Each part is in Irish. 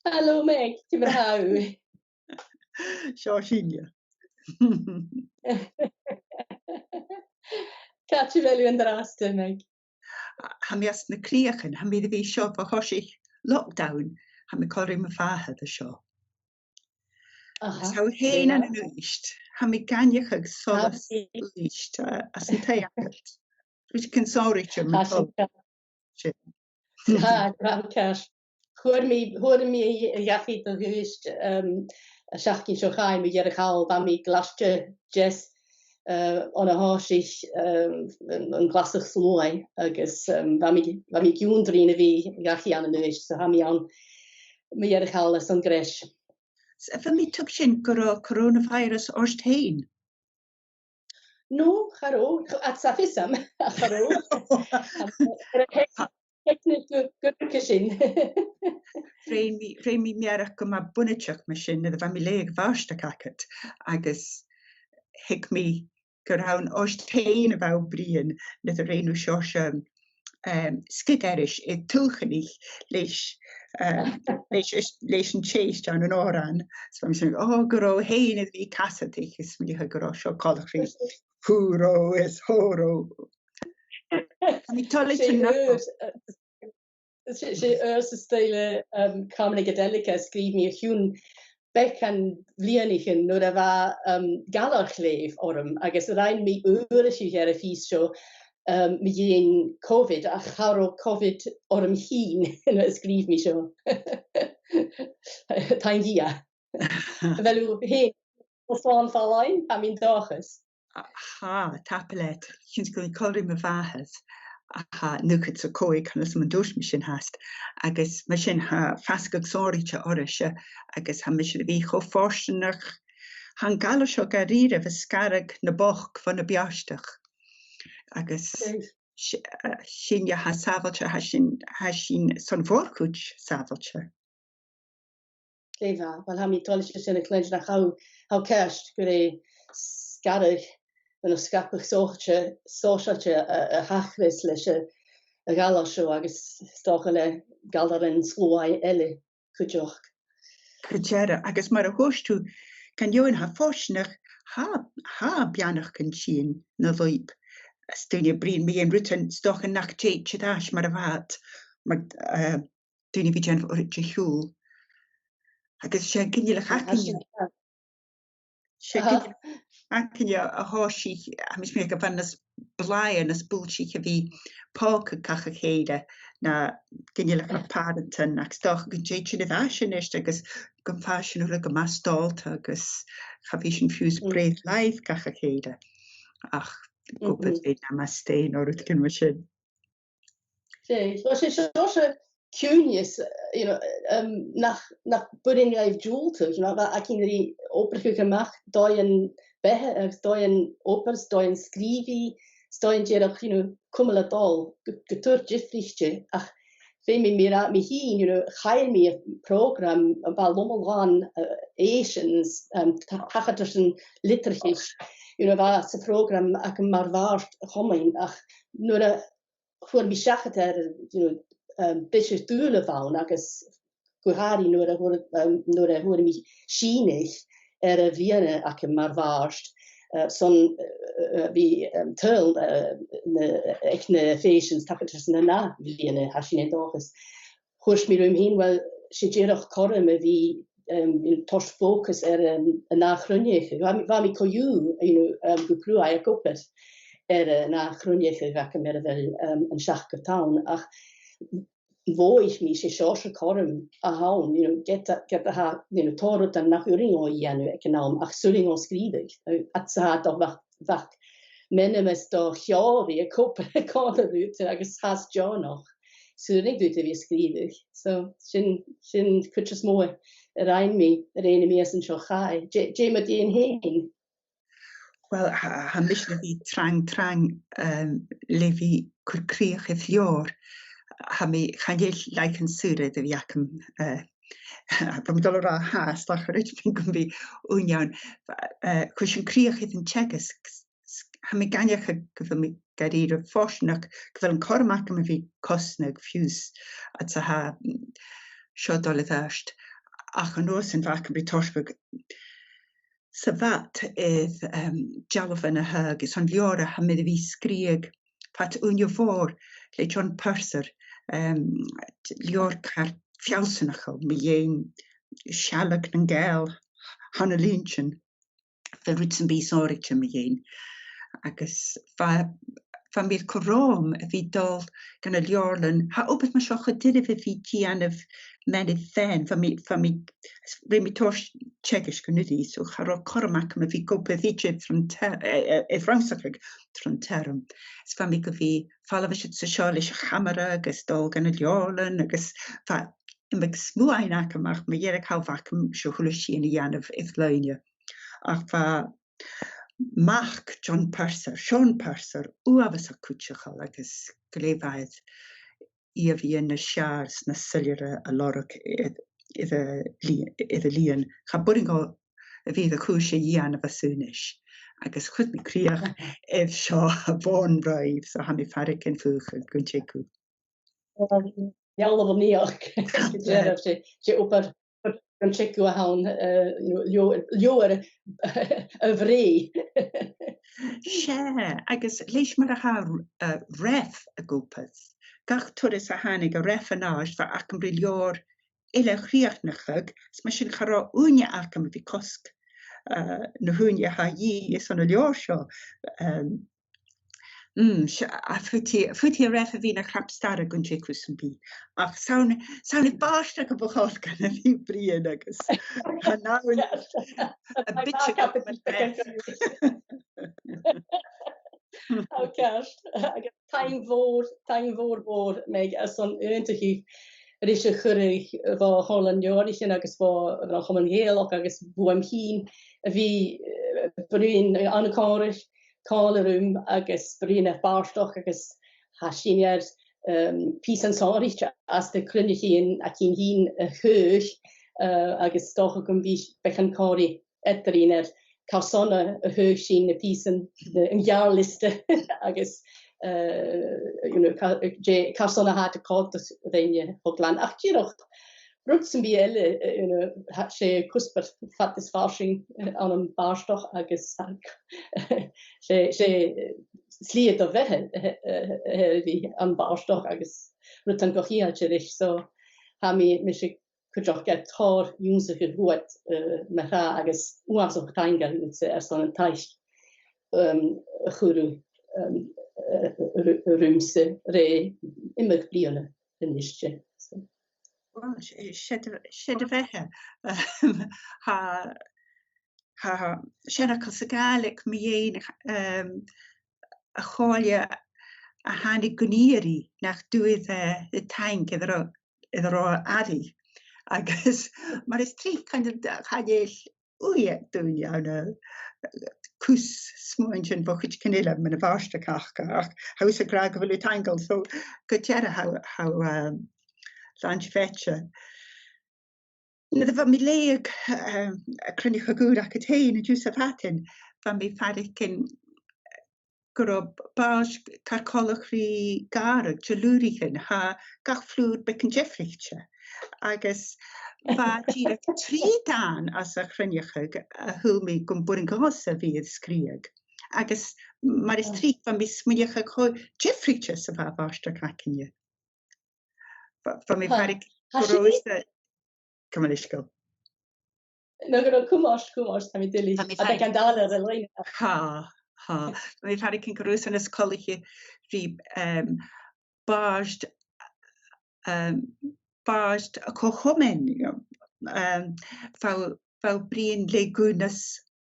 Hallo Meg, còmhradh. Seo sinne. Catch fel yn drasta Meg. Ha mi as na críochan, ha mi a bhí seo a thosaigh lockdown, ha mi choirí a bháthe a seo. Tá héin an uist, ha mi ganeachag solas uist as an taachart. Which can sorry to me. Ha, graag. Hoor me jachid o gwist a siachgyn sio chai mi ger chael ba mi glasje jes on a horsich yn glasach slwy agus ba mi giwndrin y fi gachi an y nwys so ha mi an mi ger chael as an gres. Fa mi tug sin go coronavirus orst héin? No, charo, at sa fysam, charo. Technic good sin. Rhaid mi miarach go ma bunneteach me sin na fa mi leag vasta cacat agus hic mi go rawn orst héin a bhaw brian na the reinu seos skiderish e tulchanich leis an chase down an oran. So I'm saying, oh, go héin a bhí casatich is mi ha go seo callachrí. Húró is hóró. Mi tolle sé sa stile Carmen Gadelica skrif mi hún bec an bblianichen no a bheit galarchléif orm agus rein mi uiriisi ar a fís seo mi dhéon Covid a charó Covid orm hín skrif mi seo. Tain dia. Well hé osán fáin a min dachas. Ha, tapelet. Chins go choirí a bháthes. Aha, nuchat sa cóig chunas man dúis mi sin hast. Agus me sin ha fascag sóirite orise agus ha me sin a bhí cho fórstanach han gala seo gar rire bh scarag na boch fan na beasteach. Agus sin ja ha sáfailte ha sin son fórchuid sáfailte. Cléfa, wel ha mi tolis sin a clench nach hau kerst go é scarag yn o scapach sóisialte a hachris leis a galar seo agus stocha le galar yn slúai eile cúteoch. Cúteara, agus mar a hóstú can join ha fósnach ha bianach can sin na loib. Stúine brín mi an rutan stocha nach teitáis mar a bhat, mar dúine bhí an orite hiúl. Agus sé cinne le chacinne. Acinne a háisí a mis mé go bhanas bláin as búlsí a bhí páca cacha chéide na cinne le pádantan ach stocha go déitsin a bhaisin ist agus go fásin ula go mastáilta agus cha bhí sin fiús breid live cacha chéide. Ach, gopad é na mastéin or ut cin mar sin. Sé, sé cúnius, nach burin raibh dúltach, a cin rí obrach amach dóin bethe agus dóin opers, dóin skrivi, dóin déach cummal a dal, gotur difrichte, ach fé mi mi hín, chail mi a program a bal lommelán Asians, Tachartas liturgis, va sa program ac yn marfart chomain, ach nuair a chuir mi seachat bisir dúla bhain agus goharí nuair a chuir mi síneich a bhíana ac yn marfart. Son bhí tuil ag na féisians Tachartas na bhíana ha sin dóchas. Chuirs mi roim hín well sé déireach chorim a bhí tos focus a nachrunneige. Wa mi coú go cruúa a gopet a nachrunneige ga mer wel an seach go town ach voich mi sé seose chom a haun get ha torot an nach uring o enu ekennaam ach suling o skrivig at sa doch wach mennemes do chiavi a kope kaút agus has Jo noch suling du vi skrivig so sin kutjes mooi rein mi reine mi an seo chai je mat een heen. Well, ha mis vi trang levi kurkriach e flior. Ha mi chanel like an sure de viacum from dollar ha stach rich fin gum vi union cushion kriach in checkes ha mi ganjach go mi garir fosnach go an cormac me vi kosnag fuse at sa ha seo dolle verst ach yn os yn fac yn bryd torsbog. Sa vat is jalofan a hug is on liora ha med vi skrieg pat unjo for le John Purser lior kar fjausenachel me een shalak en gel hanna lynchen fe rutsen bi sorritje me een agus van mir korom vi dol gan a liorlen ha opet ma shoche didde vi gian of men then van mi remi tors Tjechisch genudi so charo kormak me vi gope vitje from Frankrig from term es van mi go vi fallavish socialische hammer agus dol gan a liorlen agus fa meg smuain akamach me yerek hau vakum shohulushi in yan of Ithlonia ach fa Mark John Purser, Sean Purser, uafas a cwtsiochol agus glefaid I fi yn y siars na syliau a lorog iddo lian. Cha bwring o fydd y cwysio ian y faswnish. Agus chwyd mi criach ef sio a bon braidd, so ham I ffarig yn ffwch yn gwntegu. Iawn o niach. Se oper yn checio a hawn lio'r y fri. Se, agus leis mar a ha ref y gwpeth. Gach twrys a hanig a ref yn oes fa ac yn brilior ile chriach na chug, sma sy'n charo wnia ac am fi cosg na hwnia ha I is on y lior sio. A ffwti a ref a fi na chrap star a gwntje cwys yn bi. Ach sawn I barst ac a bwchol gan a fi brian agus. A nawn a bitch ac Taim voor meg as son eentje is je churig van Holland Jorisje agus van gewoon heel agus boem heen wie bruin aankorig kalerum agus bruin barstoch agus hashinier peace and sorry as de krunigin a kin heen heug agus toch kom wie bechen kari etriner Carsonna a heug sin na písan in jaarliste agus Carsonna hat a cótas réine hoglan ach tíocht rutsen bí eile hat sé cusper fatis farsing an an barstoch agus sé sliad a bheithe hí an barstoch agus rutan gochiaach so ha mi sé Kujach get tar júnsige goed me ra agus uasoch taingar utse son an taich churu rumse re immer bliene in nisje. Sé de bheithe séna cos a gaelic mi dhéana a cháile a hánig goníirí nach dúid y taink idir rá adi. Agus, mar is trí kind of chadéil uie dún jawn cws smwynchen bochich canila men a varsta kachka ach haus a grag of a tangle so gutjera how lunch fetcha na the mi leeg a crynig a gŵr ac a tein a jws a fatin van mi fadig in grob baas carcolach ri garag jalúrichen ha gach flúr becken jeffrichtje agus fa tíra trí dan as a chryniachag a hwmi gwm bwrin gos a fydd sgriag. Agus mar is trí fan mi smyniachag ho jeffrichtje sa fa varsta cacinje. Fa mi farig gwroes da cymalisgo. No, cwmos, ta mi dili. A da gandala ar y lein. Ha. Mi farig yn gwroes yn ysgolichi ri barst a cochomen fel brin le gwnas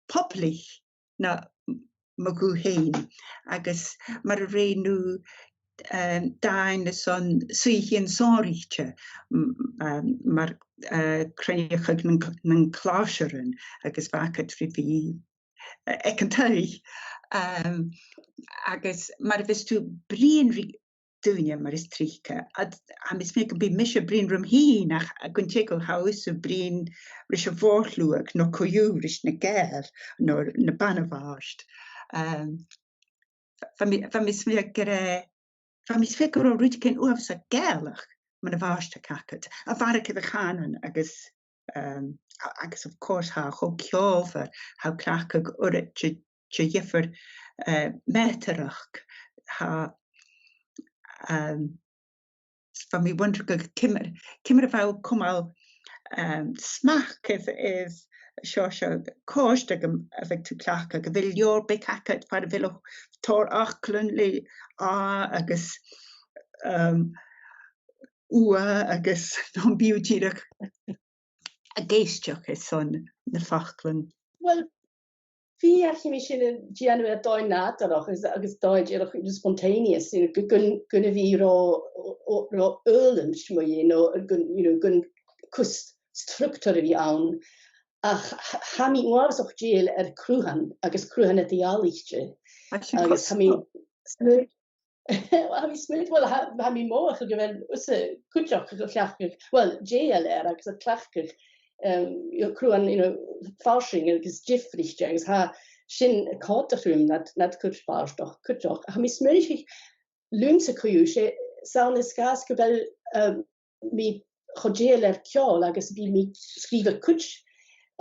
poblich na magu hein agus mar renu dain son suichen sonrichtje mar kreniachag nan klasheren agus vaket fi ek an taich agus mar vis tu brin Dúine mar is trícha. A mis mé bí mis brin rum hí nach a gon teko haus a brin ris a vorlúag no coú ris na geir no na banavast. Fa mis fé go rúdicin uafs a geirlach man a vasta cacat. A varke de chanan agus agus of course ha cho ceolfar ha clachag urit je jiffer meterach ha van mi wonder go kimmer fá kumal smach is seo cóistegam a bheith tú clacha go bhfuil leor becacad par bhfuil tór achlun le agus ua agus non bíútíach a géisteach is son na fachlan. Well, fi mi sin Gianna a dóin nátarach agus dóid éach spontaneous gunna bhí rá ölim smuí gun cus structure bhí ann ach ha mi ngwarsach géal cruúhan agus cruúhan a diaalichte agus ha mi smúd well ha mi móach go bhfuil usa cúteach go chleachcach well géal agus a chleachcach cruúhan fársing agus gifrichte agus ha sin cátarúm nad cútspáirstoch cúteach ha mi smúich lúmsa cuiú sé saoil is gas go bhfuil mi chodéal ceol agus bí mi scríomh cúit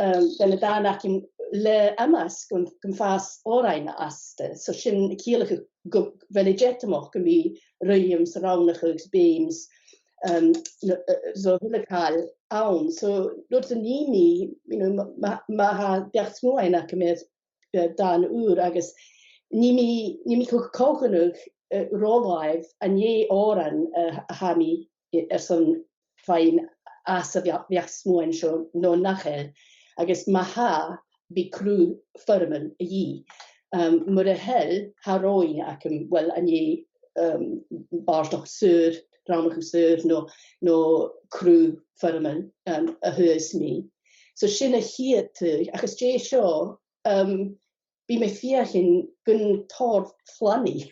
den dánach le amas gon fás óraine aste so sin cíalacha go bhfuil jetamach go mi roiims ránachugs béims so thuileáil ann so dúirt a ními ma ha becht smóine go mé dan úr agus ními chu cóchanug róláibh a né óran a ha mi son fein as a bheach smóin seo nó nachil agus ma ha bí crú firman a dhí. Mar a hell ha róine acum well a né báirstoch suúr, ránach suúr nó crú firman a thuas mí. So sin a chiaadú agus dé seo bí mé fiachin gun tór planni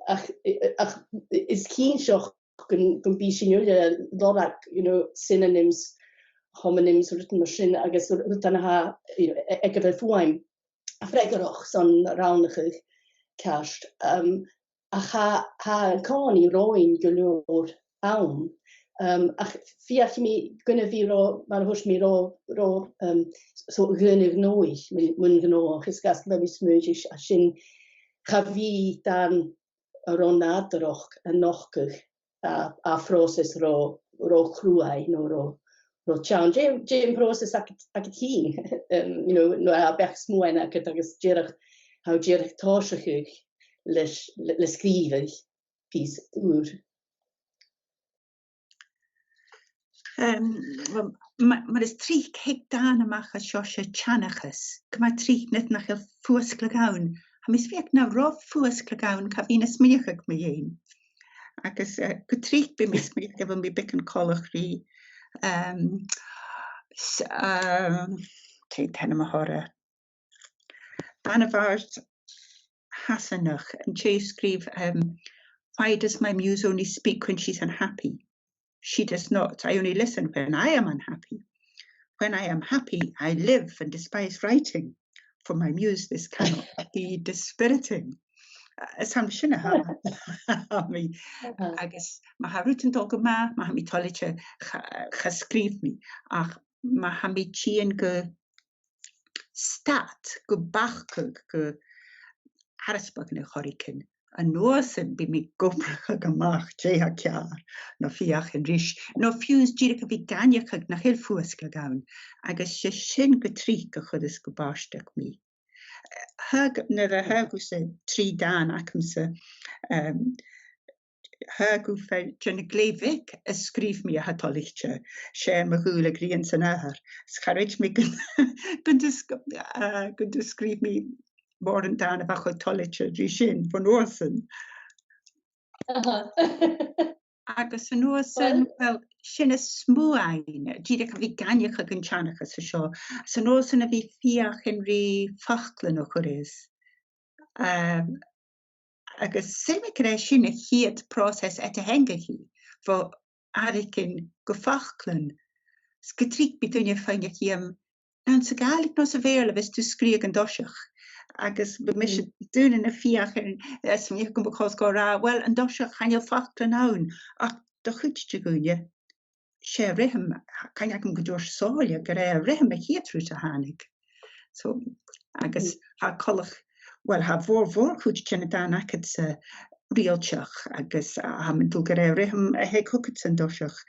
ach is cín seoch gun bí sinúile lorach synonyms homonyms rutan mar sin agus rutan ha ag bheith fuaim a freigarach son ránachach ceist ach ha an cáí roiin go leor ann ach fiach mi gunna bhí mar thuis mí so ghunnah nóich mun gnóach is gas le mi smúidir a sin cha bhí dan a nádarach a nochcach a frósis ró chrúai nó ro chan Jane process ag hín no a bech smóin agus déirech how déirech táiseach le scríomh pís úr. Maar is trí heag dána amach a seo sé teannachas, go mai trí net nach a fuascla gaun. Ha mis fiach na roh fuascla gaun ca bhí na smíochaach ma dhéin. Agus go trí be mis smíoch a bh mi bic an colach rí tenna ma hora. Anna Vart Hassanach and Jay screeve, why does my muse only speak when she's unhappy? She does not. I only listen when I am unhappy. When I am happy, I live and despise writing. For my muse, this cannot be dispiriting. Sam sinna ha mi agus ma ha ruútan dul ma ha mi toliche geschrief mi ach ma ha mi tían go stat go bachcug go harrisbag na choricin a nósan bí mi gobracha goach déha cear no fiach an ris no fiús díra go bhí ganeachag nach hil fuascla gaun agus sé sin go trí go chud is go báisteach mi. Hug na a hagu se trí dan acum se hagu fe jynna gleifig a scríf mi a hatolichte sé ma húla grían san ahar. Scharid mi gun scríf mi mór an dan a bach hatolichte drí sin von orsan. Agus an orsan, well, sin a smúain, díra go bhí ganeachach an teannachas a seo. San orsan a bhí fiach in rí fachlan o chur is. Agus séimic ré sin a chiad proses et a hengaí, fo aricin go fachlan. Go trí bitúine feinach iam, nan sa galig nos a bhéle vis tú scríag an doseach. Agus be mis dúna na fiach an mi go bchos go rá, well an doseach chaine fachlan aun, ach do chuidte gúne. sé rihim cain agam go dúir sáile go raibh rihim a chéadrú a hánig. So agus ha colach well ha bhór chuid cinna dáin acad sa rialteach agus ha man dul go raibh rihim a héag chucad san doiseach.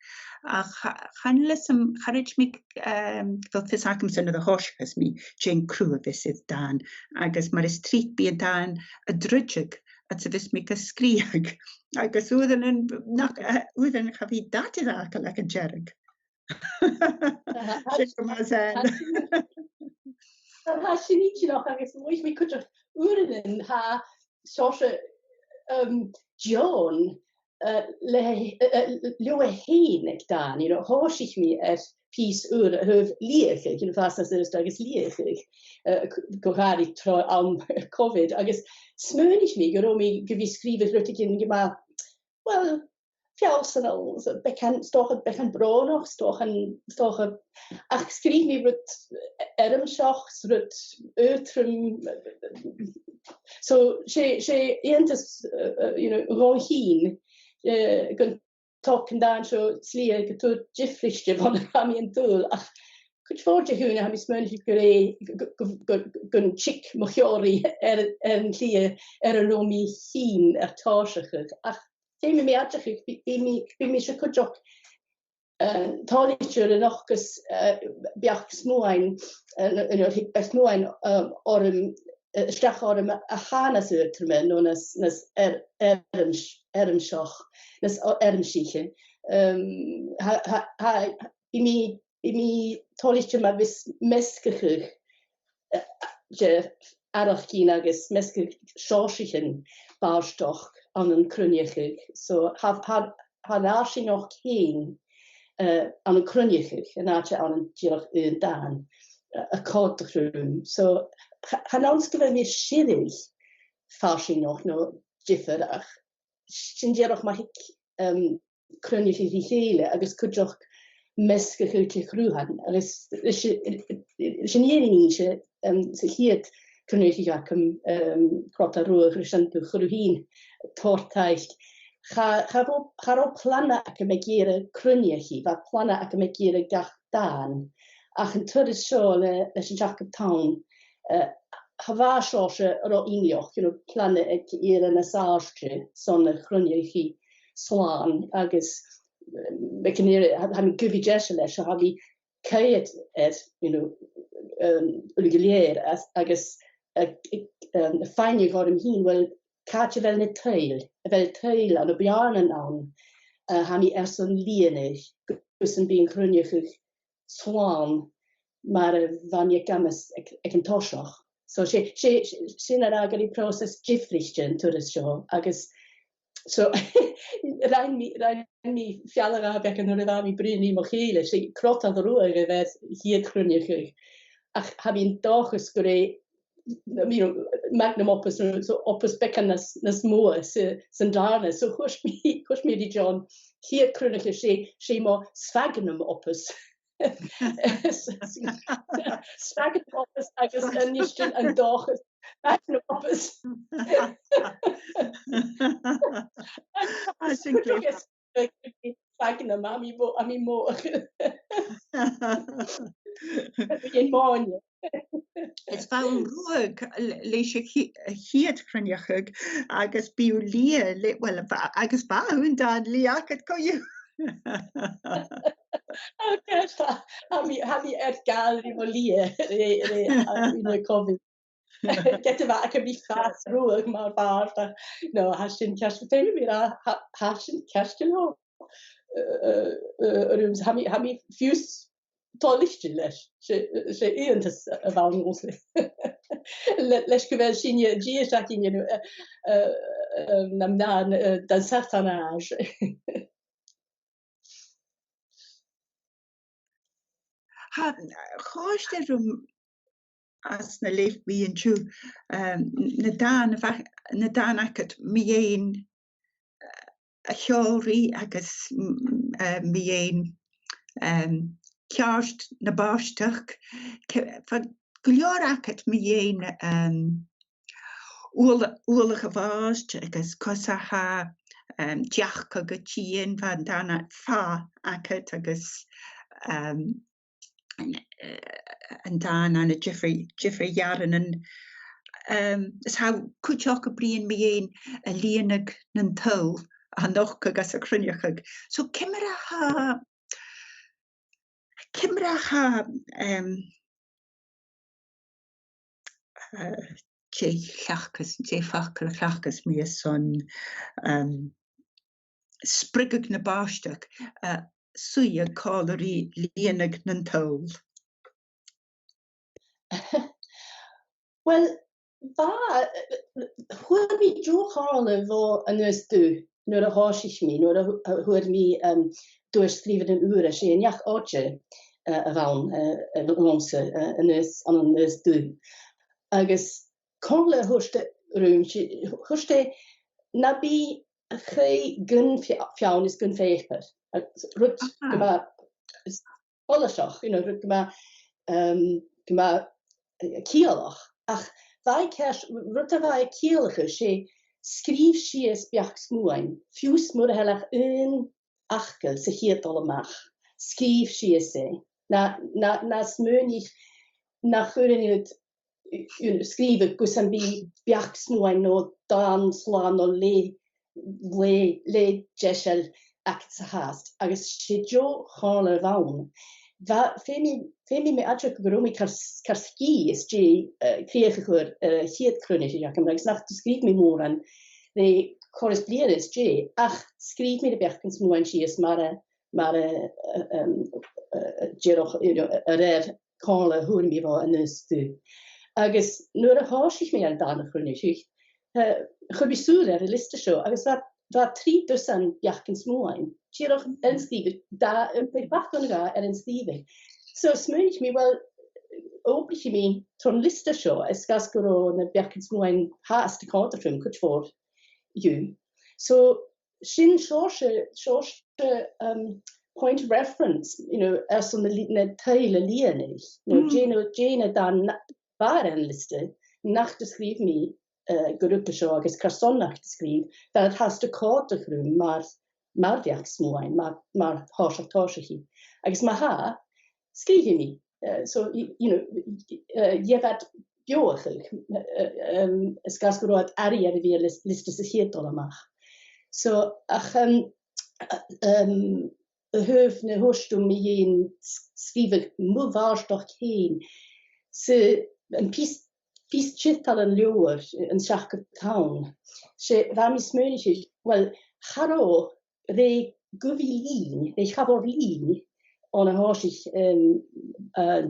Chan lisam charid mi fel fis agam san a hóisechas mi Jane Crew a visid dáin agus mar is trít bí a dáin a drudjig at sa vis mi a scríag agus údan cha bhí datid acha le an jerig. Ha sin ní noch agus muis mi kuch úrin ha sose John leo a héin ag dan, háisich mi pís úr a höf liechig, fast as is agus liechig goharig tro am COVID, agus smönig mi go mi go vi skrifet rutigin gema, well, fjálsanal, stochen bronoch, stochen, ach skrif mi rut ermsachs, rut ötrum, so sé entes, rohin, gun token dan so slie getur gifrichte van hami en doel, ach, kuch voortje hun hami smönig gun chick mochori en klie nomi hin tasachig, ach, Téimi mé atachig bí mi se kujok tálitir an ochgus beach smóin smóin orm strach orm a chanas utermen no nas ermsach nas ermschiche bí mi tálitir ma vis meskechig arach cín agus meskech sásichen barstoch an an cruniechig. So ha náisi noch céin an an cruniechig an áte an an díoch un dáin a códachrúm. So ha náns go bheith mé sirig fáisi noch no jifer ach sin díoch ma hic cruniechig hí chéile agus cudjoch meskechúte chrúhan agus sin éing se hiad cruniechig acum crota ruach risantu chrúhín tortaicht. Ga planne ac me gere cruniachi, va planne ac me gere gach dan. Ach yn tyrus sio leis yn Jacob Town, ha va siose ro inioch, planne ac gere na saarstri, son cruniachi slan, agus ha mi gyfi jesel leis, ha mi caet uligilier, agus feinig gorm hin, wel, Katje wel net teil an de bjarnen aan, ha mi son lienig, gussen bí cruniechig slaan, maar van je gammes ek een tosoch. So sin agar die proces gifrichten to de show, agus so rein mi fialler bek en ra mi brini mo hele, sé krot aan de roer werd hier cruniechig. Ach ha een dages gore magnum opus so opus bekan nas moa san darna so hush me di John hier crunach sé mo svagnum opus svagnum opus agus nistin an dochus magnum opus svagnum ami mo in morning. It's found roeg leis hiad cruniachig agus bíú lia well agus baún dan liacat go you. Hami galri mo lia COVID. Get va can be fast roeg maar bar no hasin cash mir hasin cash no rooms hami fuse Tollichte leis sé éantas a bhán osli. Leis go bhfuil sin díaachcin nam ná dan sartanage. Cháiste rum as na leif bí an tú na dáin acat mi éin a cheolrí agus mi éin ceart na báisteach go leor acat mi dhéin úlach a bháist agus cosacha diach go tíon bheith dána fá agat agus an dána an a Jeffrey Yaran is how cúteach a bríon mé a líanag nan tol a noch agus a crunneachag. So cimra ha fachcail chachas mé son sprigag na báisteach suia cálarí líanag nan tol. Well, huair mí drochála bhá an nuas dú, nuair a háisich mí, nuair a huair mí dúirscríomh an uair sé an neach áte a bhain longsa an nuas dú. Agus cála thuairte rúm, thuairte na bí a ché gun fiáin is gun féichar. Rud go bheith olaseach, rud go bheith cíalach. Ach, rud a bheith cíalacha sé scríomh síos beach smúin, fiús mór a heilech achcail sa chéadal amach. Scríomh síos é. Na smúnich na chuirinúd scríomh gus an bí beach smúin nó dan slán nó le deisiil act sa háast. Agus sé jo chála bhain. Fémi me adruk gorómi kar ski is dé kréchgur hiet krunnig jakem agus nach skrif me mór an de choris blier is dé ach skrif me de berkens moin si is mar réf kale hoor mi war an stu. Agus nuair a háisich mé an dána krunnig chubisú a liste seo agus dat 3% beachkens moin. Tíoch an stíve da bachga an stíve. So smúnich mi well obrich mi tron liste seo is gas go na beachkens moin haast de counterfilm kuch for you. So sin shorse point of reference, as on the tail lienig. Jane dan bar an liste nach de skrif mi goruppe seo agus karsonnach skrif dat het has de counterfilm mar deach smóin, mar háseachtáisií. Agus ma ha, skrifi mi. So, je vet bioachig. Is gas go roiad ari ar vi liste sa hédal amach. So, ach, höf na hostum mi hén skrifig mu varstoch hén. Se, an pís chital an lewer, an seach of town. Se, mi smönig, well, charó, they guvi lín, they chabor lín on a háisich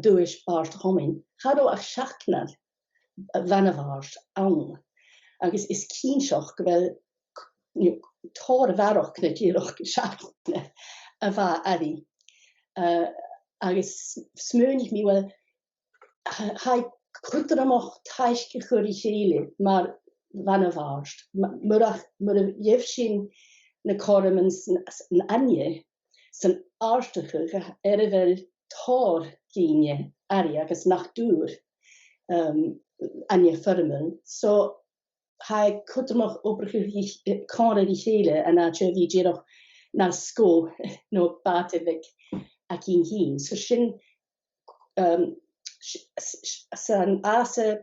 dúis báist homin. Chadó ach seachnar vanavárst an. Agus is cínseach go bhfuil tór bharach na díoch seachna a bha ari. Agus smúnig mi well hai chutar amach taiske chuirí chéile mar vanavárst. Mur a dhéh sin na cormans an anje san áirteach a bhfuil tór cíine ari agus nach dúr anje firmel. So ha chutamach obrach cáir í chéile a na bhí déireach na scó nó bátivig a cín hín. So sin san asa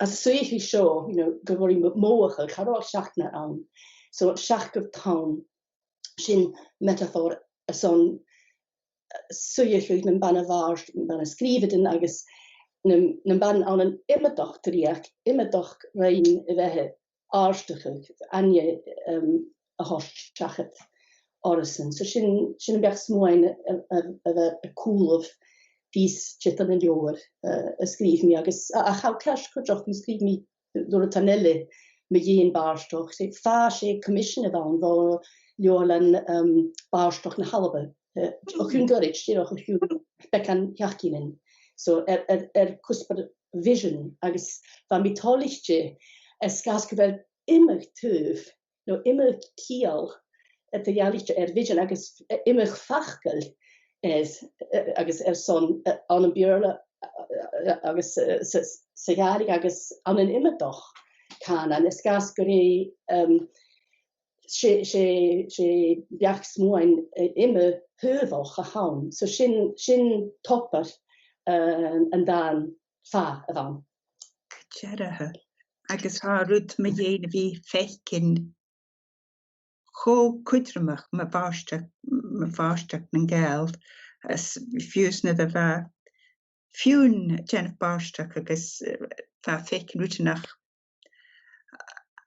as suihi seo, go bhfuí mócha chará seachna an. So seach of town sin metaphor a son suihi na banna bhar banna scríbidin agus na ban an an imimedoch tríach imimedoch rein a bheitthe áirsteach anje a háisteachad orison. So sin bheith smóin a cool of pís chital an leor a scríb mi agus a chá ceis chuideach an scríb mi dúir tanile me dhéon báirstoch. Sé fá sé commission a bhain bhá leorlan báirstoch na halbe. O chun gorid tíoch a hiú becan heachcínin. So cuspar vision agus bha mitálichte is gas go bhfuil imimeh tuh nó imimeh cíal a dhealichte vision agus imimeh fachcail agus son an an bíorla agus sa garig agus an an imimedoch can, and ysgas gyrru sé beach smoin immer höfoch a hawn. So sin topper yn dan fa y fan. Tjerahe. Agus ha rwyd me jen vi fechkin go kutremach me varstak en geld as fusne de va fjun Jennifer barstak agus va fechkin rutenach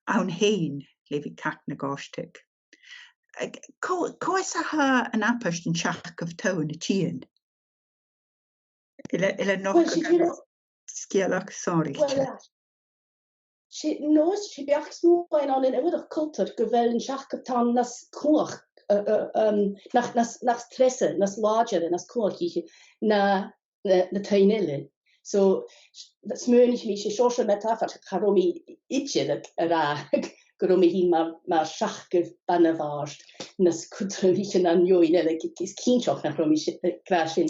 aan heen levi kakne gostik. Ko is ha an apast en chach of town a tien. Ile nog skielach sorry. She knows she beach smoin an in iwch kultur gewel in schachkatan nas koch nach stresse nas lager nas koch na tainelle. So dat smeunig mi se metafar charomi itje ra gomi hin maar schachke bannewarst nas kutrlichen an joine is kindchoch nach romi crashin.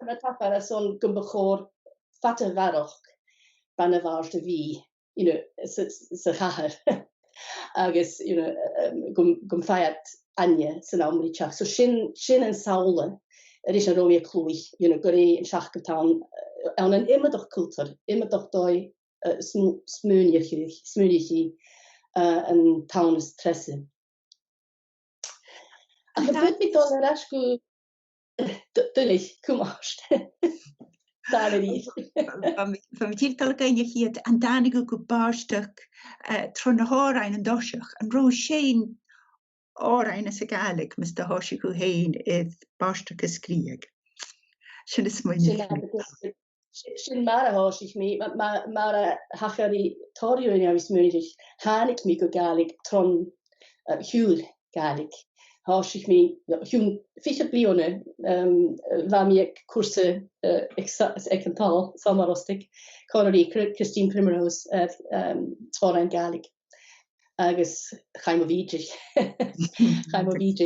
Metafar son gumbechor fatte waroch bannewarst wie se chacher agus gum feiert anje sen amrichach so sin en saule is een rode kloei gore in schachketaan an een immer doch kultur immer doch doi smunich en town stresse en het met dan rasku dullig kumast Van tieftal kan je hier aan danige go barstuk tron haar een doshach en ro sheen orein is galig mis de hoshi go heen is barstuk is krieg. Sin is mooi. Sin mar hoshi me maar hachari torio in is munig hanik mi go galig tron huur galig. Hoshi me hun fischer blione waar mi kurse ekkental samarostik Connery Christine Primrose toren galig. Agus chaimovijig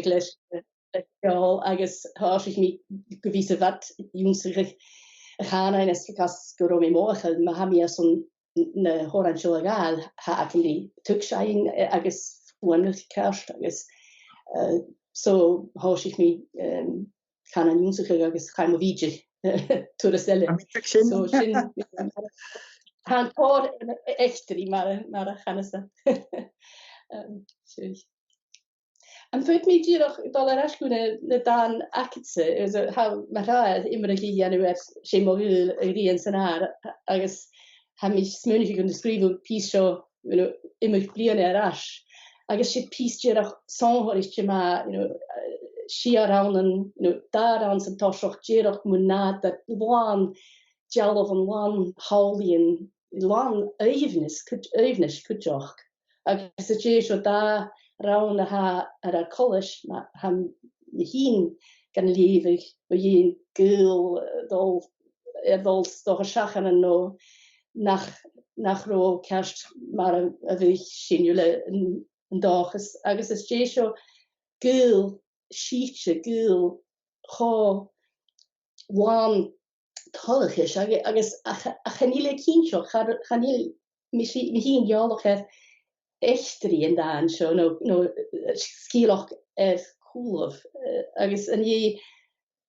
les agus háich mi gevise wat jongserig gaan en es gas go me morgen ma ha mi son na horangal ha die tukschein agus wonderlich kerst agus so háich mi gaan an jongserig agus chaimovijig to de selle so han por echtri maar ganse en voet me dirach dollarskune dan akitse ha immer gi sé mogul ri senar agus ha mich smunig kun skrive pi immer bliene ras agus si piach sonhorich ma si ranen daar aan zijn toch jeach moet na dat waan jall van waan haulien lang evenis kujoch agus sé da ra ha a college ha hin gan levig o hien gul dol sto schachen en no nach ro kerst maar a vich sinule een dages agus is sé gul shiche gul cho waan tallig agus a chanile kindcho chanil mi hin jaloch echtri en daan so no skiloch cool agus an je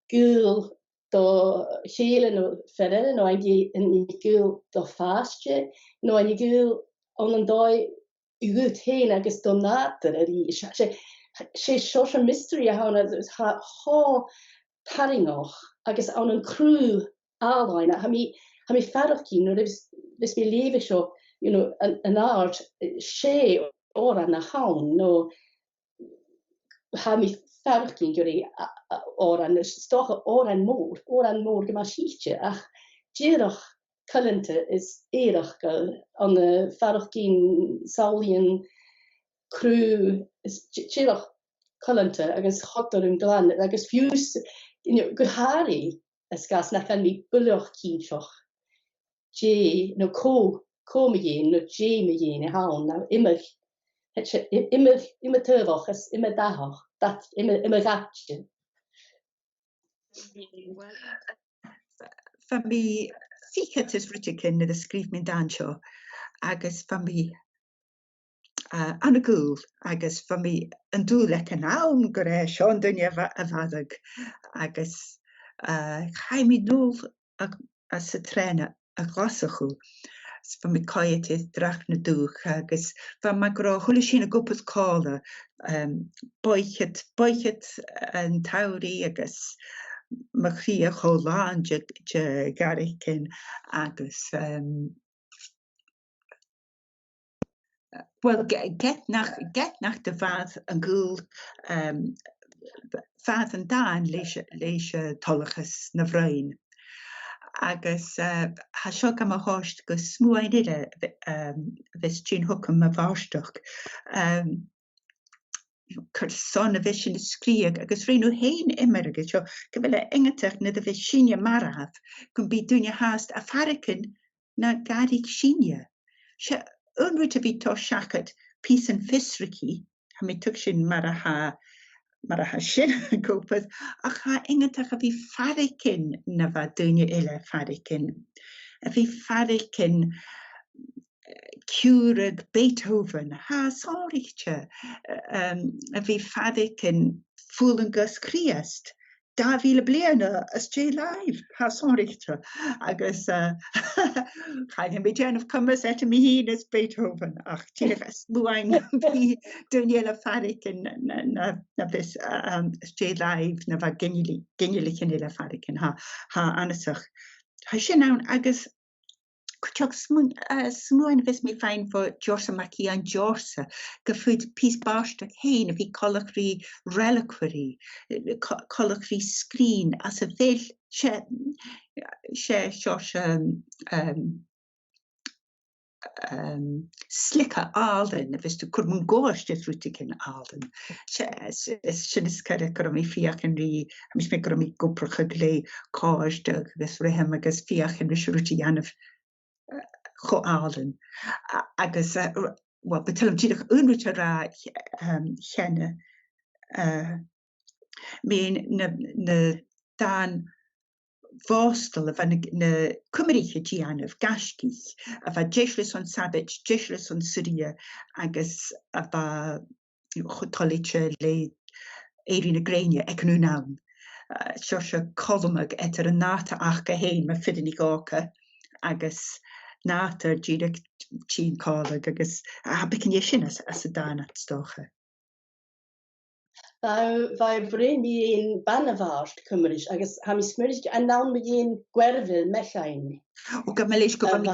gul do hele no verre no en gul do fastje no en gul an een doi goed heen agus do nater sé so mystery ha ha taringoch agus an een crew áine ha mi ferki no vis mi leve so an art sé ó na haun no ha mi ferkin gori an stoche ó an mór ge mar siche ach dech kallente is éch go an ferkin saulien crew is kallente agus hot er glan agus fus go hari es gas nach kan mi bulloch kindchoch J no ko me no J me je ha nou immer tuch is immer dach dat immer ratje van mi fichas is ruticin na scríb min danseo, agus fa mi an a gúl, agus fa mi an dú le an am go ré sean dunne a bhadag, agus chai mi núl a sa tréna a glasachú. Fa mi caiet is drach na dúch, agus fa ma gra hula sin a gopad cála, boichet an tauri agus ma chrí a choláin je garicin agus well, get nach de fad an gúl fad an dáin leis tollachas na bhrain. Agus ha seo am a háist go smúin ide vis tún hucam a bháisteach. Cur son a bheith sin scríag agus réanú héin imerige seo go bhfuil ingeteach na a bheith sinne marad gon bí dúine háast a faricin na garig sinne. Se unrúte bhí tá seachad pís an fisricí, ha mi tuc sin mar a ha sin gopad, ach ha ingeteach a bhí faricin na bheith dúine ile faricin. A bhí faricin Cúreg Beethoven, ha sáiríte, a bhí faricin fúlangus Christ, Dávíle bliana as J live, ha sáiríte, agus chaim mi déanamh cumas et mi hín as Beethoven, ach tíach as múain bhí dúine faricin na bis as J live na bheith ginnelicin ile faricin ha anasach. Ha sin ann agus Kuchok smúin vis mi fein fo Jorsa Maki an Jorsa, go fud pís barsta héin a bhí colachrí reliquary, colachrí screen as a bhil se slicka alden, vis du kurmun góist is ruticin alden. Sin is cere go mi fiach in rí, mis me go mi gopracha glé cáiste vis rihem agus fiach in ris ruti anaf cho alden. Agus, well, betilm tíach unrúte ra chenne. Mín na dan Vostal a na cumriche díanamh gascich, a bheit deislis an Sabit, deislis an Syria, agus a bheit chutolite le éirí na gréine ag nú naun. Seo se colmag etar an náta ach go héin ma fidinig gáca, agus nátar díreach tín cálag, agus a bicin sin as a dána stocha. Vai brein mi een bannevaast cumrish, agus ha mi smurich en naam mi een gwervel mechain. O ga melis go van mi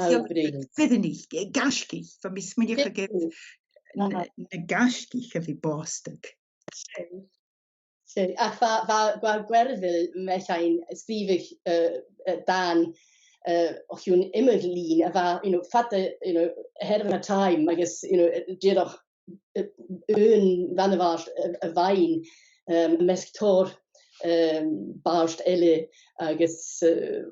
fidenig, gaskich, van mi smurich ge na gaskich a vi bostig. Ach va gwervel mechain skrivig dan och hun immer lean, va fatte ahead of a time, agus jedoch een bannevaast a wein mesktor baust elle agus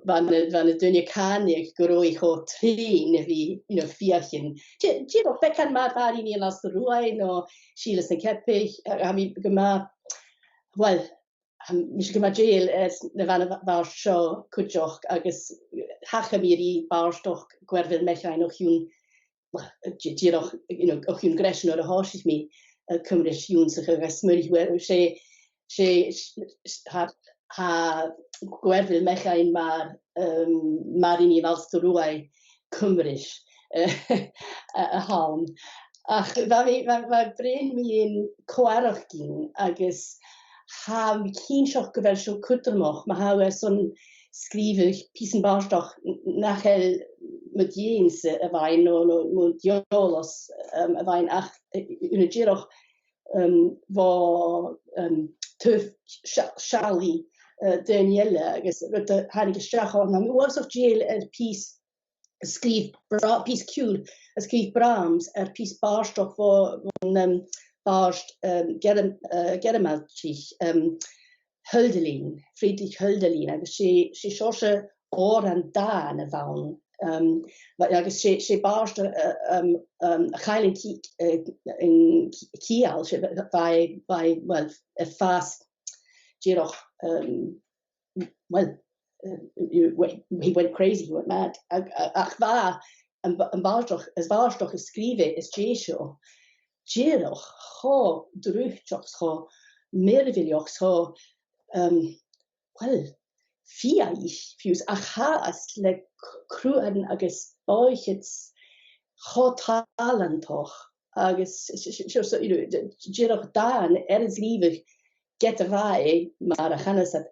van de dunne kanig groig ho train vi fiachen jedoch bekan ma in las ruai no chiles en keppich mi gema well mis gema jail na van show kujoch agus hacha mi baustoch gwervel mechain noch hun jedoch och hun grechen or a háisich mi cumris júnsach agus smurich sé ha gwervel mechain mar in valstoruai cumris a haun. Ach va brein mi in coarach gin agus ha mi keensoch govel so kuttermoch, ma ha son skrivig pisen barstoch nachhel met jeens a wein no jolos a wein ach jedoch va tuf Charlie Danielle agus hanige strach na was of jail piece skrif piece kul skrif Brahms piece barstoch van barst Germelchich Hölderlin, Friedrich Hölderlin, agus sé sose or an da a vaun. Agus sé barst a chailin in kial by well a fast jedoch well he went crazy, he went mad. Ach va, yn barstoch ysgrife ys jesio. Jeroch, ho, drwchjoch, ho, merfilioch, ho, well, fius, achas, le cruen agus boichits, ho talentoch, agus, jeroch dan, ysgrifig, get a vai, maar a channes at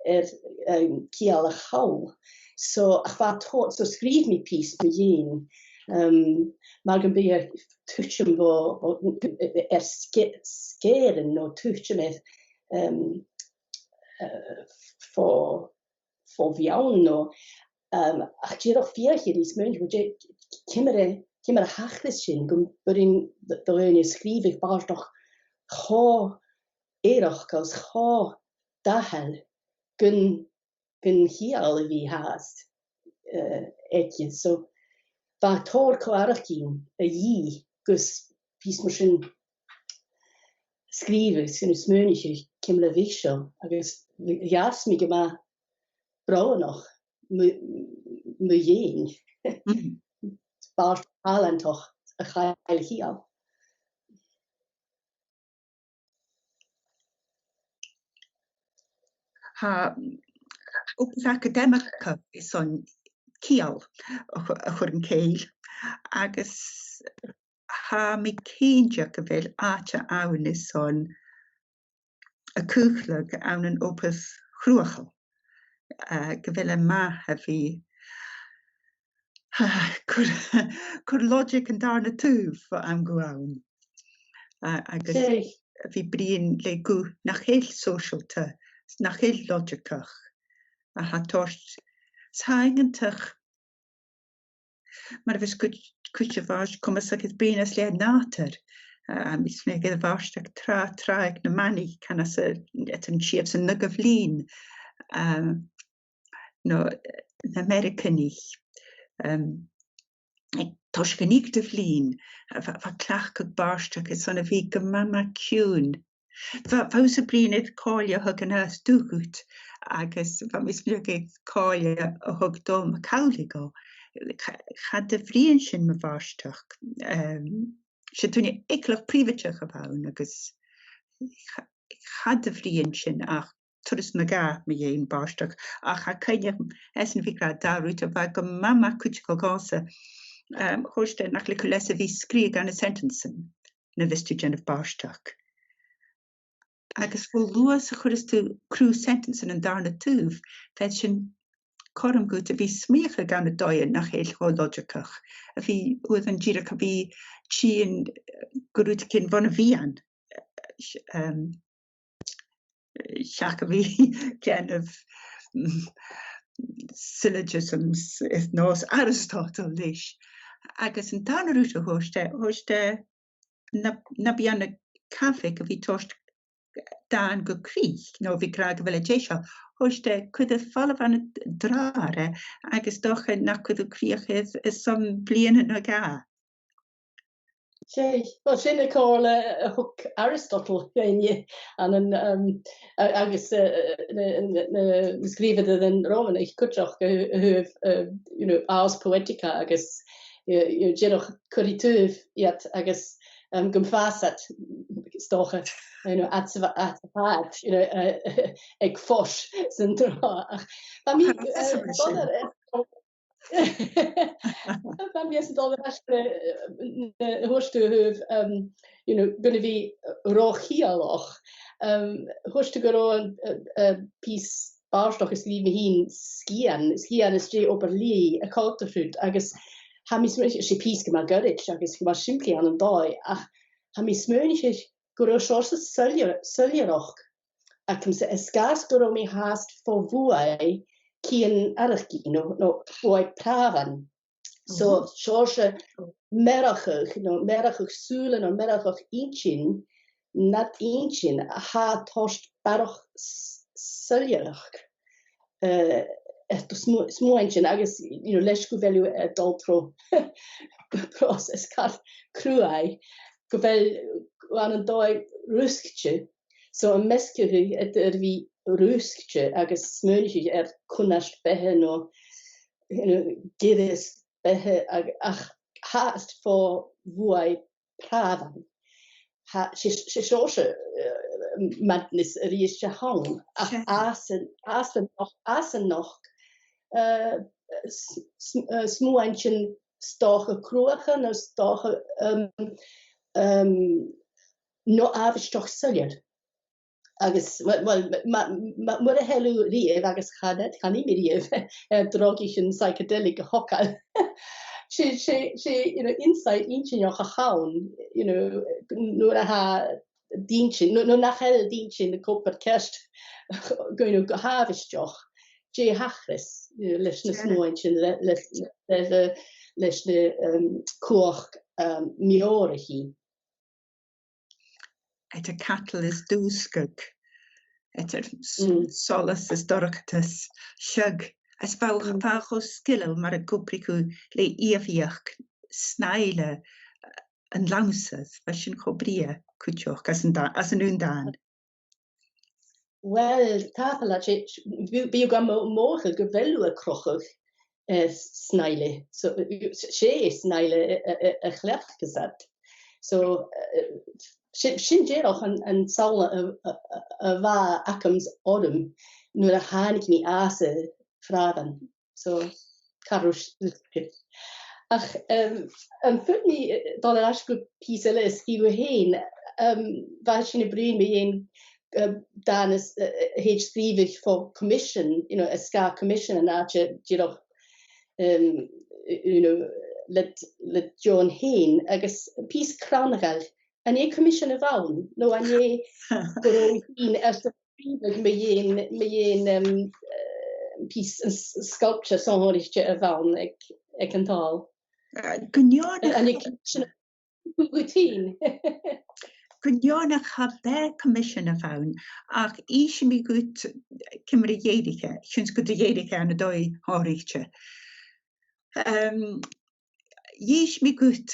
kial a chau. So, ach va tot, so skrif me piece me jen. Maar gan be tuchen bo skeren no tuchen met for viaun no ach jeroch viache dis munch wo kimmer hachles sin gum berin de reine skrivig bar doch ho erach als ho dahel gun hial vi haast etje so ba tor còmhradh a yi gus pís mar sin skrive sin smöniche kimle vichel agus jas mi gema braunoch mu jen bar talentoch a chael hial. Ha opus academica is on kial a chur an céil agus ha mi céinteach go bhfuil áte ann is on a cúchlag ann an opus chruachal go bhfuil a maith a bhí chur logic an darna túh am go ann agus bhí brion le go nach chéil socialte nach chéil logicach a ha tocht saingantach maar vis kutje was kom sak het brenas le nater mis me ge varstak traig na mani kan as et an chiefs en nug of lean no in Americanich toshkanik de vlien va klach go barstak is on a vi go mama cún Fása bríonad cáile thug an as dúchút agus mis nu ge cáile a thug dom a cála go. Chad de bhríonn sin ma bharsteach. Se túine éiclach príomhateach a bhain agus chad de bhríonn sin ach turas na gá me dhéon bharsteach ach a caine es an bhígra darút a bheith go mama cuite go gása chuirste nach le leis a bhí scríag an a sentencin na bhistú gen of bharsteach. Agus bhfuil luas a chuir tú crú sentencin an darna túh fe sin chom go a bhí smíocha gan na dóin nach chéil chó logicach a bhí uad an ddíireach a bhí tíon goúta cin bhna bhían seach a bhí kind of syllogisms is nós Aristotle leis agus an darna rúta thuirste na bíanna cafic a bhí tost dan go crích nó bhí crá go bhfuil déisio thuirste chud a fallh an dráre agus docha nach chud a críoch is som bliana na gá. Sé, well sin a cóla a thug Aristotle féine an an agus na scríomhada den Rómanach cuiteach go ás poetica agus déireach chuirí túh iad agus gom fásat stocha at fad ag fos san drá. Ba mi is dal hoorstu gunne vi ro-chlàraichte hoorstu go een piece barstoch is wie hin skian is je op lí a kalterfrut agus ha mis sé piece ma gorig agus mar simpli an dói ach ha mis smönig go chose suljeroch a kom se eskas go mé haast fo vuai kien ergi no fooi praven. So chose merachig sulen or merachig inchin net inchin ha tost barach suljeroch smointjin agus leis go velu adultro process kar cruai go vel an an dói ruskje so an meskehu vi rúschte agus smúnich kunnast behe no giris behe ach haast for vuai pravan. She madness riesche hang asen noch smoantjen stoche kroegen no stoche no avistoch sullier. Agus mar a helu rief agus chadet can I rief drogichen psychedelic hokkal. She insight inchen joch a haun, no a ha dienchen, no nach hel dienchen de kopper kerst goin go havistoch. Je hachris leis na smointchen leis na koch miorichi. Et a cattle is dúscug, et a solas is Tachartas shug, as fácho skillel mar a gopriku le iafíach snaile an lausas, fashin chobria kuchoch as an undan. Well, tapela bi go morgen gewelu a krochig snaile. So she snaile a chlef gezet. So sin déch an saule a bha akams odum nuair a hánig mi ase fradan. So carús. Ach an futni dal asku písele skifu héin bha sin a brin me héin danis heet skrivig for commission, a ska commission and ache jiroch let John Hain agus pís cranagal an é commission a bhaun no an é go hin as the skrivig me yin pís sculpture sonhorichte a bhaun ag an tal. Routine. Gwnionach ha be commission a fawn, ach eisiau mi gwyd cymru ieidige, syns gwyd ieidige an y doi horichte. Eisiau mi gwyd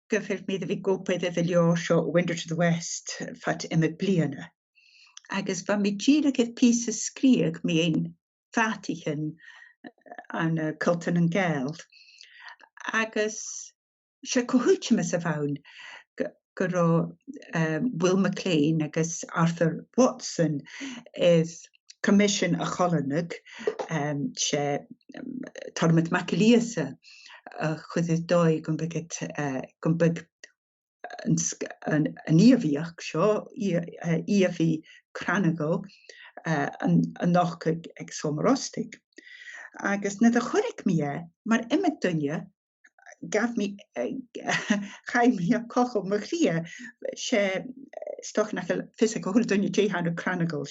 gyfer mi dda fi gopedd e ddilio sio Winter to the West, fat ymig bliana. Agus fa mi gyrig eith pys y sgriag mi ein fatichen an Culton and Geld. Agus sio cohwch mis a fawn, gyro Will MacLean agus Arthur Watson is commission a cholanig she tarmit Macaliasa chud is dói gon big an íomhíoch seo íomhí cranagal an noch ag somarostig. Agus na a churig mi mar imig dunne gaf mi chaim mi a cochol machria she stoch nach physical hul dunne jehan cranagal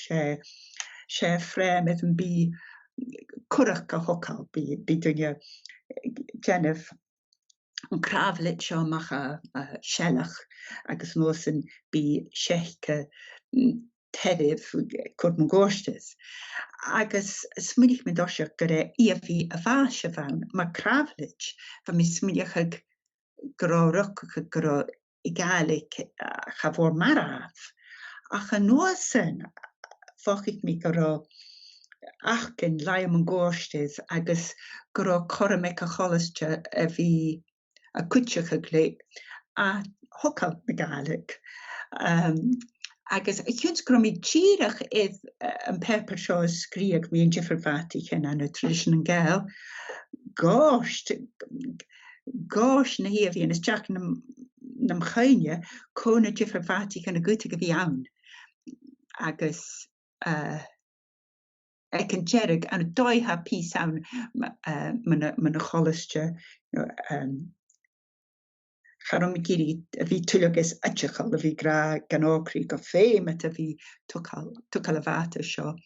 she frem et bi curach a hokal bi dunne Jennifer an kraflit seo macha shellach agus nosen bi shechke terif kurm gorstes agus smidig me dosja gare iafi a vasje van ma kraflit van mi smidig gro ruk gro igalik chavor maraf ach a nosen fochit mi gro achken laim an gorstes agus gro kormek a cholistje a vi a kutje gle a hokal megalik agus chuns gro mi ddíireach is an pepper seo scríag mi an Jiffer Vatican an a tradition an gael gost na hiavíon is Jack nam chaine cona Jiffer Vatican a gute go bhí ann agus ag an jerig an dói ha pís ann man a cholistje Charom giri a vi tulogus atchachal a vi gra gan ócrí go féim a vi tukal a vata seo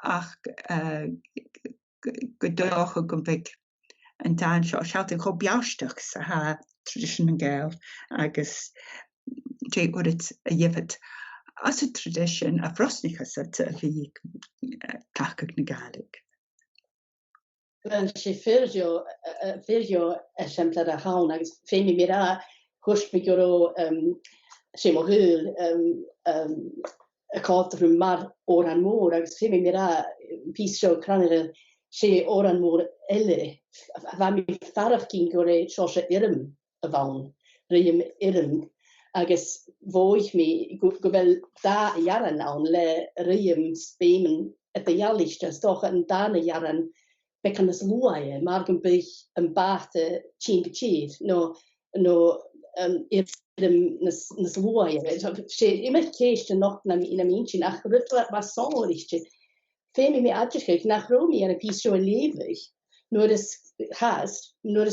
ach go dócha go big an dan seo sealta cho biasteach sa ha tradition an gael agus dé urit a dhéfad as a tradition a frosnichas a vi tachag na gaelig. Well, she fyrjo exemplar a haun agus fémi mira húst mi goro sé mo hul y cod rhwng mar oran môr, agus fe mi ra pís sio cranir sé oran môr ele, fa mi farach gyn gore siosio irym y fawn, rym irym, agus foich mi gofel da jaran nawn le rym spemen et de jalichte, stoch yn dan y jaran bekan ys lwaie, mar gan bych yn bat y chyn gychyd, no irym nes lwaie, sé immer keist yn noch na min chyn, ach rydla was sonrichte, fe mi adjechig nach romi an y pís sio lewig, nur es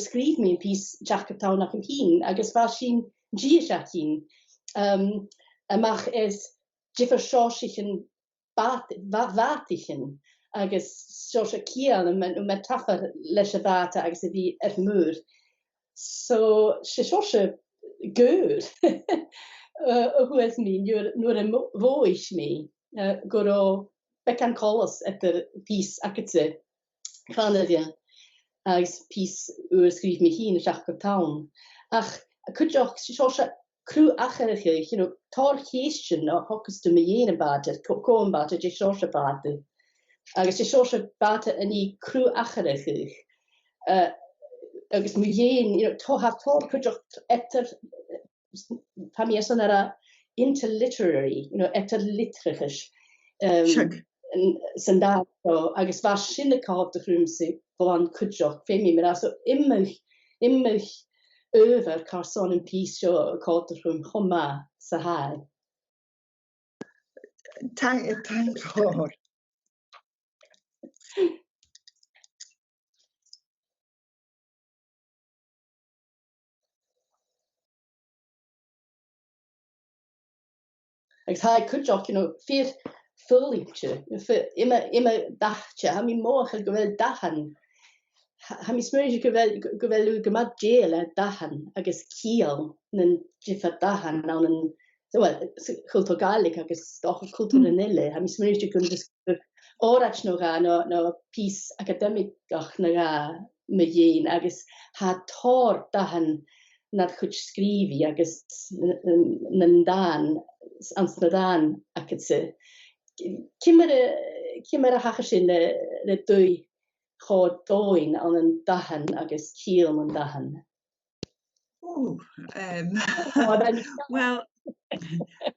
skrif mi yn pís jackertau nach yn hyn, agus was sy'n giesach hyn, mach es jiffer siosichen vatichen, agus siosio kiel, met taffer leis y vata, agus ydi mŵr. So, se siosio gŵr, hwys mi, nur y fwyll mi, gwro becan colos etter pís acete, cranedja, agus pís skrif mi hyn y siach tawn. Ach, cwydioch, se siosio crw acherich, tor heestjen no hokkes de me jene bater, koon bater, je siosio bater. Agus je siosio bater en I crw acherich. Agus me jen, tor cwydioch etter, pa mi eson era interliterary, etter literaris. Sandaidh, agus var sinne kaap de grumse, van cwydioch, fe mi mera, so immig over carson en pís sio codrum choma sa hai. Thank God. Agus hai cwydioch, fyr ffyrliwtje, immer dachtje, ha mi moch gofel dahan. Ha mi smyrge gofel yw gymad jele dahan, agus kiel, nyn jiffa dahan, nawn yn, culto gaelig, agus doch culto nille, ha mi smyrge gofel obrach no ga, no pís academicach na ga me jen, agus ha tor dahan nad chwyd skrivi, agus nyn dan, Amsterdam acadse. Cymmer a hachasyn le dwy chod doin an yn dahan agus kiel yn dahan. Wel,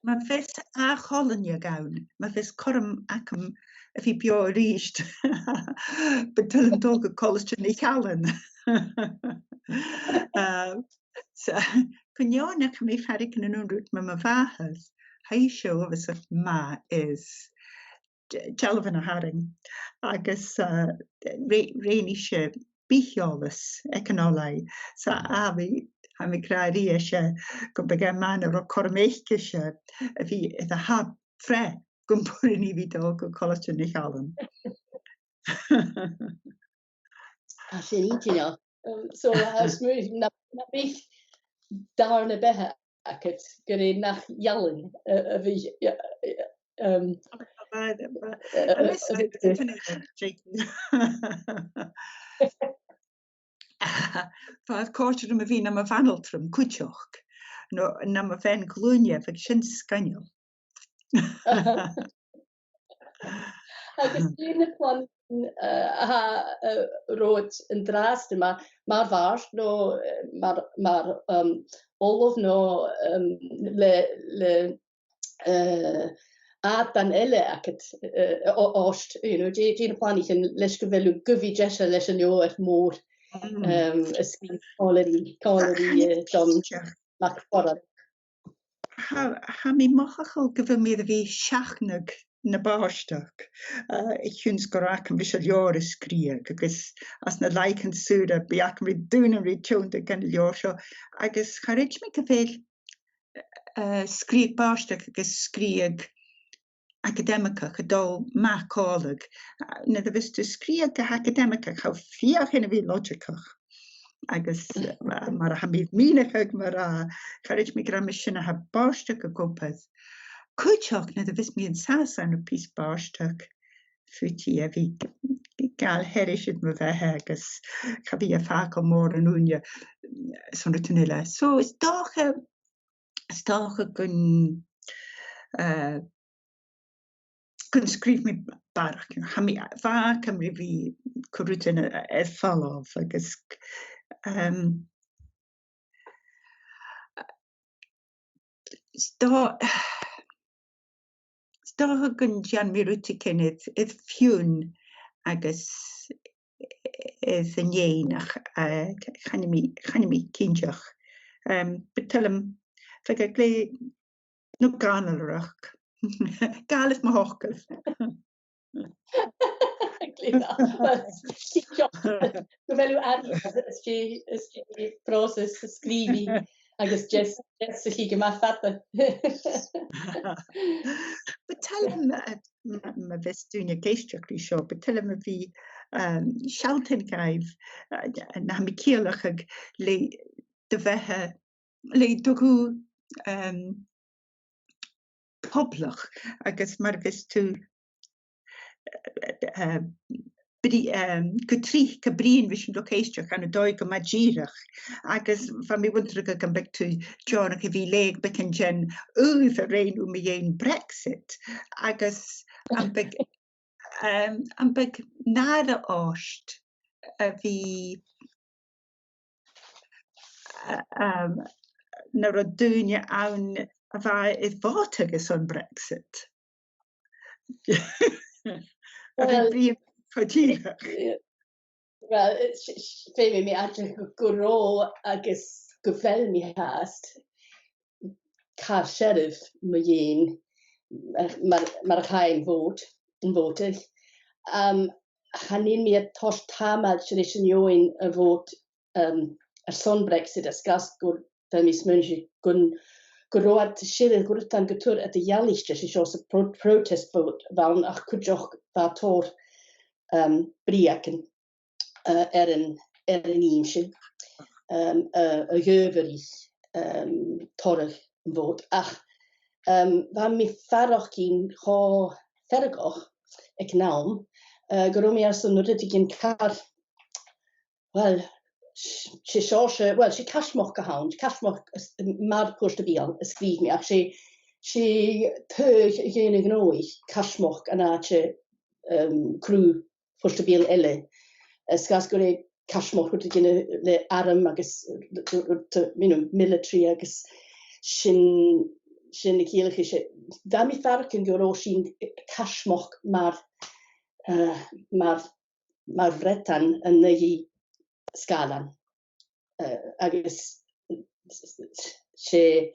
mae fes a cholen je gawn. Mae fes corm acum y fi bio rysd. Betyl yn dog y coles yn eich alen. Pynio na chymau ffarig yn nhw'n rwyd mae fahas. Hai sio of ys ma is Jalvan a haring. Agus rein eisiau bichiolus econolau. Sa afi, ha mi graeri eisiau gwybod man o'r cormeic eisiau fi edrych hab fre gwmpwr ni fi dog o colos yn eich alen. A sy'n i'n so, smwyd, na bych dar na behe ac gyda nach ialen fi. Fath cortio ym fi am y fanoltrwm cwtioch. Na ma fen glwnia fag sy'n sganio. Agus dwi'n y plan roed yn drast yma, mae'r fars, mae'r olof no le adan ele ac ost, dwi'n y plan i'ch yn leis gyfelw gyfi jesio leis yn yw eich môr ysgrif coleri John McForrad. Ha mi mochachol gyfymydd fi siachnag na báisteach. Ich huns go ac yn fysio lior ysgriag, agos as na laik yn sŵra, bi ac yn rhaid dŵn yn rhaid tiwnda gan lior sio, agos charyd mi gyfel sgriag báisteach agos sgriag academicach, a dol macolig. Na ddefys dy sgriag academicach, hau fiach hyn fi logicach. Agos mae'r hamid minachag, mae'r charyd mi gra mysyn a ha báisteach a gwmpad. Cwtioch na ddefys mi yn sas yn y pys báisteach ffwti a fi gael herisydd my fe agos chabi a ffac o môr yn wnia son rydyn nila. So, ysdach gyn Kun skrif mi barach. Va Cymru fi cwrwyd yn effalof agus sto gyn Jan mi rwyt i cynnydd ydd ffiwn agus ydd yn ieinach chan i mi cynjoch. Betelym fag ag le no ganol rach. Galus ma hochgaf. Fel yw ysdi proses ysgrifi agus just chi gyma ffata. Betelym ma festwn y geistrach i sio, betelym y fi sialtyn gaif na mi cielach ag le dyfehe, le dogw poblach agus mar festu gytrich cabrin fys yn doceistrach an y doi gyma girach agus fa mi wyntrach ag am bectu John ac fi leg bec yn gen ydd yr ein mi ein Brexit agus am bec nada ost fi na rodunia awn a fa ydd fod agos o'n Brexit. Wel, fe mi adrych gwro agos gyfel mi hast car sheriff mi un mae'r chael yn fotydd. Hanyn mi a tos tamad sy'n eisiau nioen y fod yr son Brexit ysgas gwrdd fel mi smynsi gwrwad sirydd gwrwtan gytwr at y ialistra sy'n sios y protest vote fawn ach cwdioch fa tor briac yn yn un sy'n y gyfyrith torach yn fod ach fa mi ffaroch gyn ho ffergoch ec nawm gwrw mi ar sy'n rydych gyn car wel she cashmoch gehaund, cashmoch mar post bial, ysgrif mi, ach she tøg genig noig, cashmoch ana che crew post bial elle. Sgas gore cashmoch wrth gyn le aram agus military agus sin y cylch eisiau. Da mi farc yn gyro sy'n cashmoch mar fretan yn ei scalan agus sé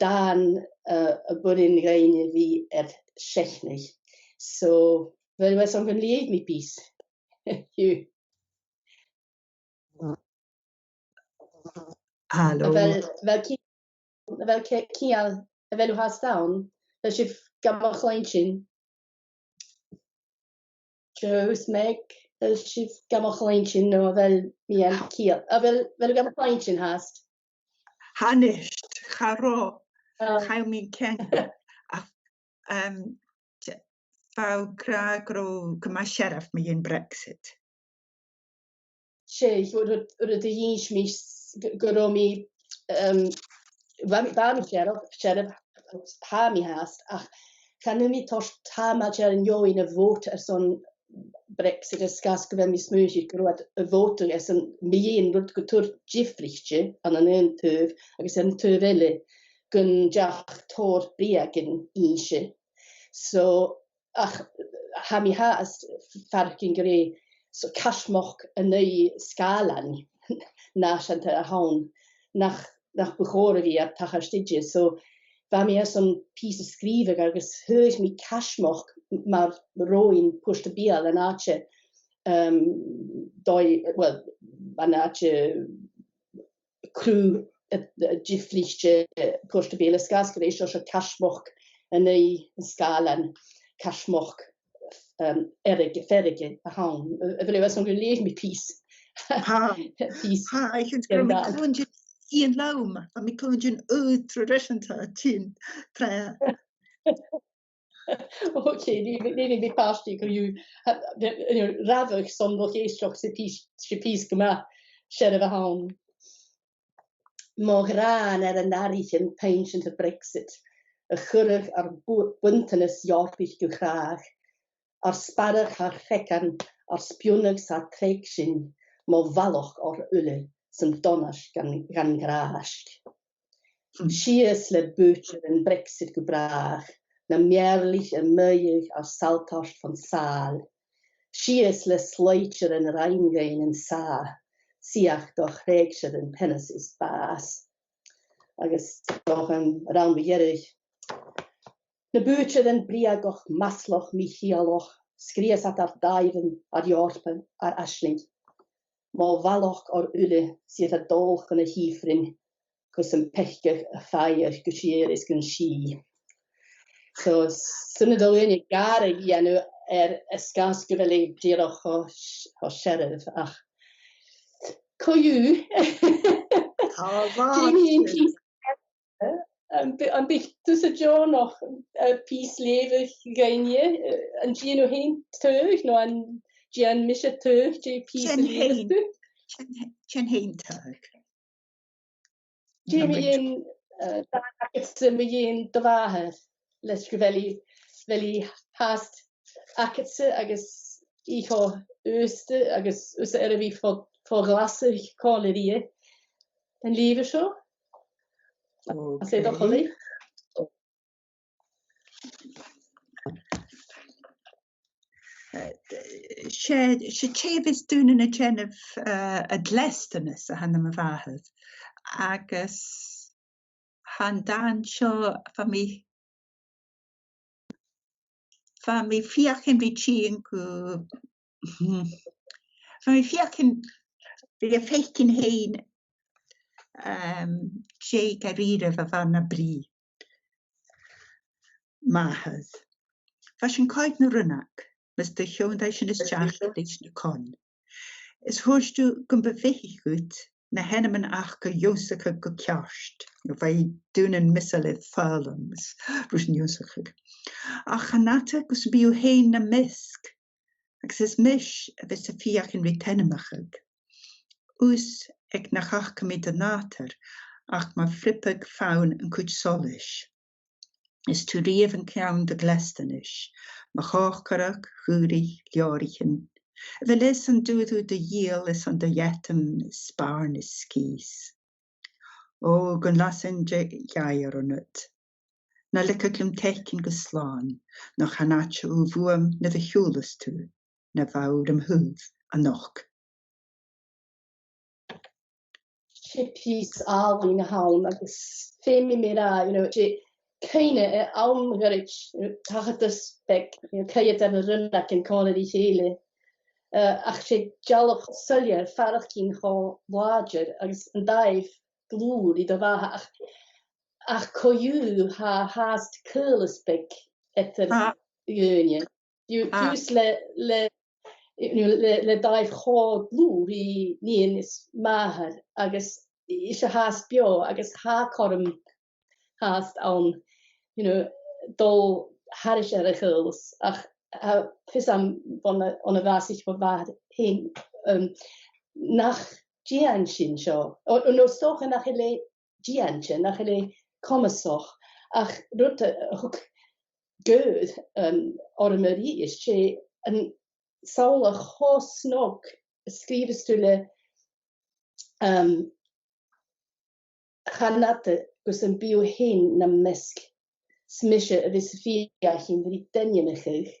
dan y bwryn gain fi sechni. So, fel was o'n gyn lieg mi pys. Hallo. Fel cial, fel yw has dawn, fel sy'n gamach lainsin. Joes, Meg, sy'n gamach lainsin no fel mi an cial. Fel yw gamach lainsin hast? Hanisht, charo, chael mi'n cen. Faw graag ro gyma sheriff mi yn Brexit. She, wrth y yns mi gyro mi, fa mi sheriff, ha mi hast, ach, can mi tos ta ma yn ioen y fot ar son Brexit ysgas gyfer mi smwysig gwrwad y fot ys yn mi un rwyd gwtwr gifrichtio an yn tyf, agos yn tyf ele gyn jach tor briag yn eisiau. So, ach, ha mi hast farc yn gyrru so cashmoch yn ei sgalan nas ant a hawn nach bechore fi a Tachartas. So, fa mi as o'n pys ysgrifig agos hys mi cashmoch mar roin pwst y bial yn ache yn ache crew gifrichtje pwst y bial ysgas gyda eisiau o cashmoch yn ei sgalan cashmoch ferige a hawn. Fel yw as o'n gwneud mi pys. Ich vind het mi clwyd i'n lawm, a mi clwyd i'n traditionta ti'n tre. Oce, ni fi pasti yw rafych son fwch eistroch sy'n pys gyma siarad a hawn. Mo gran yn arich yn pensiwn y Brexit. y chwrach ar bwyntanus iorpich gwchrach, ar sparach ar checan, ar sbionag sa treg sy'n, mo faloch o'r yle, sy'n donas gan grasg. Sies le bwtr yn Brexit gwbrach, na mierlich y myig ar saltosh van sal. Sies le sleitjer yn reingein yn sa, siach doch regsjer yn pennis is baas. Agus doch yn rawn begerig. Na bwtr yn briag och masloch michialoch, skries at ar daiven, ar jorpen, ar asling. Mo valoch o'r yle sydd a dolch yn y hifrin, cos yn pechgach y ffair gwsieris gyn si. So, sy'n ydw i'n ei gar i enw ysgas gyfelu diroch o sheriff. Ach, coiw. Jamie yn pys. Yn bych dus y jo noch pys lefych gainie. Yn gyn o hyn tøg, no yn gyn misio tøg, gyn pys lefych. Gyn hyn tøg. Jamie yn akitse me yn dyfaher. Les gyfeli hast akitse agus ich o öste agus er vi for glasser kalerie. En lieve så. Okay. Säg doch hållig. She tevis doen in a gen of a dlesteness a han am vahed. Agus han dan sho van mi fiachin richien go van mi fiachin bi a feikin heen sé garire va van na bri mahed. Fashion kaid na runnak mis de Hyundai is jaach dit na kon. Is hoorstu gum bevehi goed na hennemen ach go Joseke go kjarst. Vai doen een misselid falums, rushen Joseke. Ach hanate gus biu heen na misk. Ag is mish vis a fiach in ritennemachig. Oes ek na chach kemid a nater, ach ma frippig faun en kuch solish. Is to reven kaun de glestenish, ma chachkarach, guri, liorichen. Wel is an doedu de yiel is an de jetem sparn is skis. O, gun lassen jair on het. Na likke glum tekin geslaan, noch hanatje o vuam na de hjules toe, na vaudem hoef an noch. Chippies all in haun, agus femi mira, keine aumgerich, Tachartas bek, kayet ever runnak in Connery hele. Ach sé jalloch sullier farach kin cho wager, agus an daif glúr I da ach coiú ha hast curlesbek etter union. Jus le daif cho glúr I nien is maher, agus is a hast bio, agus ha korm hast an, dol harish erechels, ach Fisam on a vasich for vad heen nach Gianchin show. No stoch nach hele Gianchin, nach hele commersoch. Ach rutte hook good or Marie is she and saul a hos snog skrivestule Hanate gus een bio heen na misk smische vis via hin drie denjemechig.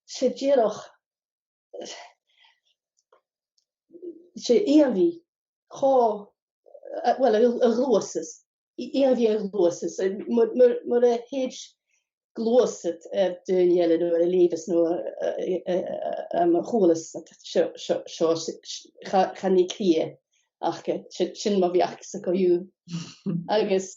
She jeroch she envy ho well a roses envy a roses maar a hedge gloset dönjelle door a levens no goles gaan ik krie ach shin ma viach sa ko you agus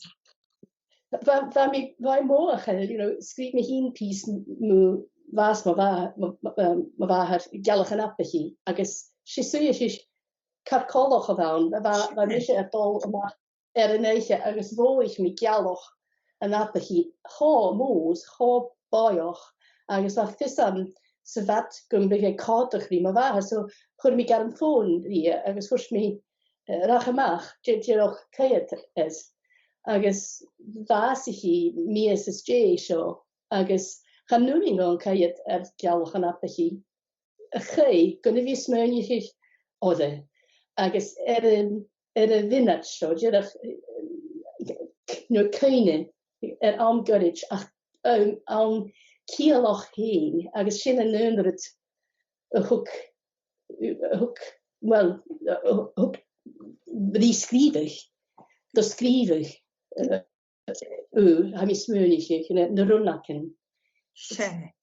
vai morgen skrif me hin piece mo was ma var her galach an appechi agus si is karkoloch gedaan va mis et dol en neige agus wo ich mi galach an appechi ho moos ho boioch agus va fisam se vat gum be katig ri ma war so chur mi gar an phone ri agus fus mi rachamach je och kayet is agus bhas hi mías is dé seo, agus chan nuí an caiad gealach an apachi. A ché gona bhí smóniich ode, agus a vinat seo, dyrach céine am gyrich ach am cialach heen, agus sin an nönret a hook, wel, die skrivig, dat skrivig, ha mi smönig, na runnaken.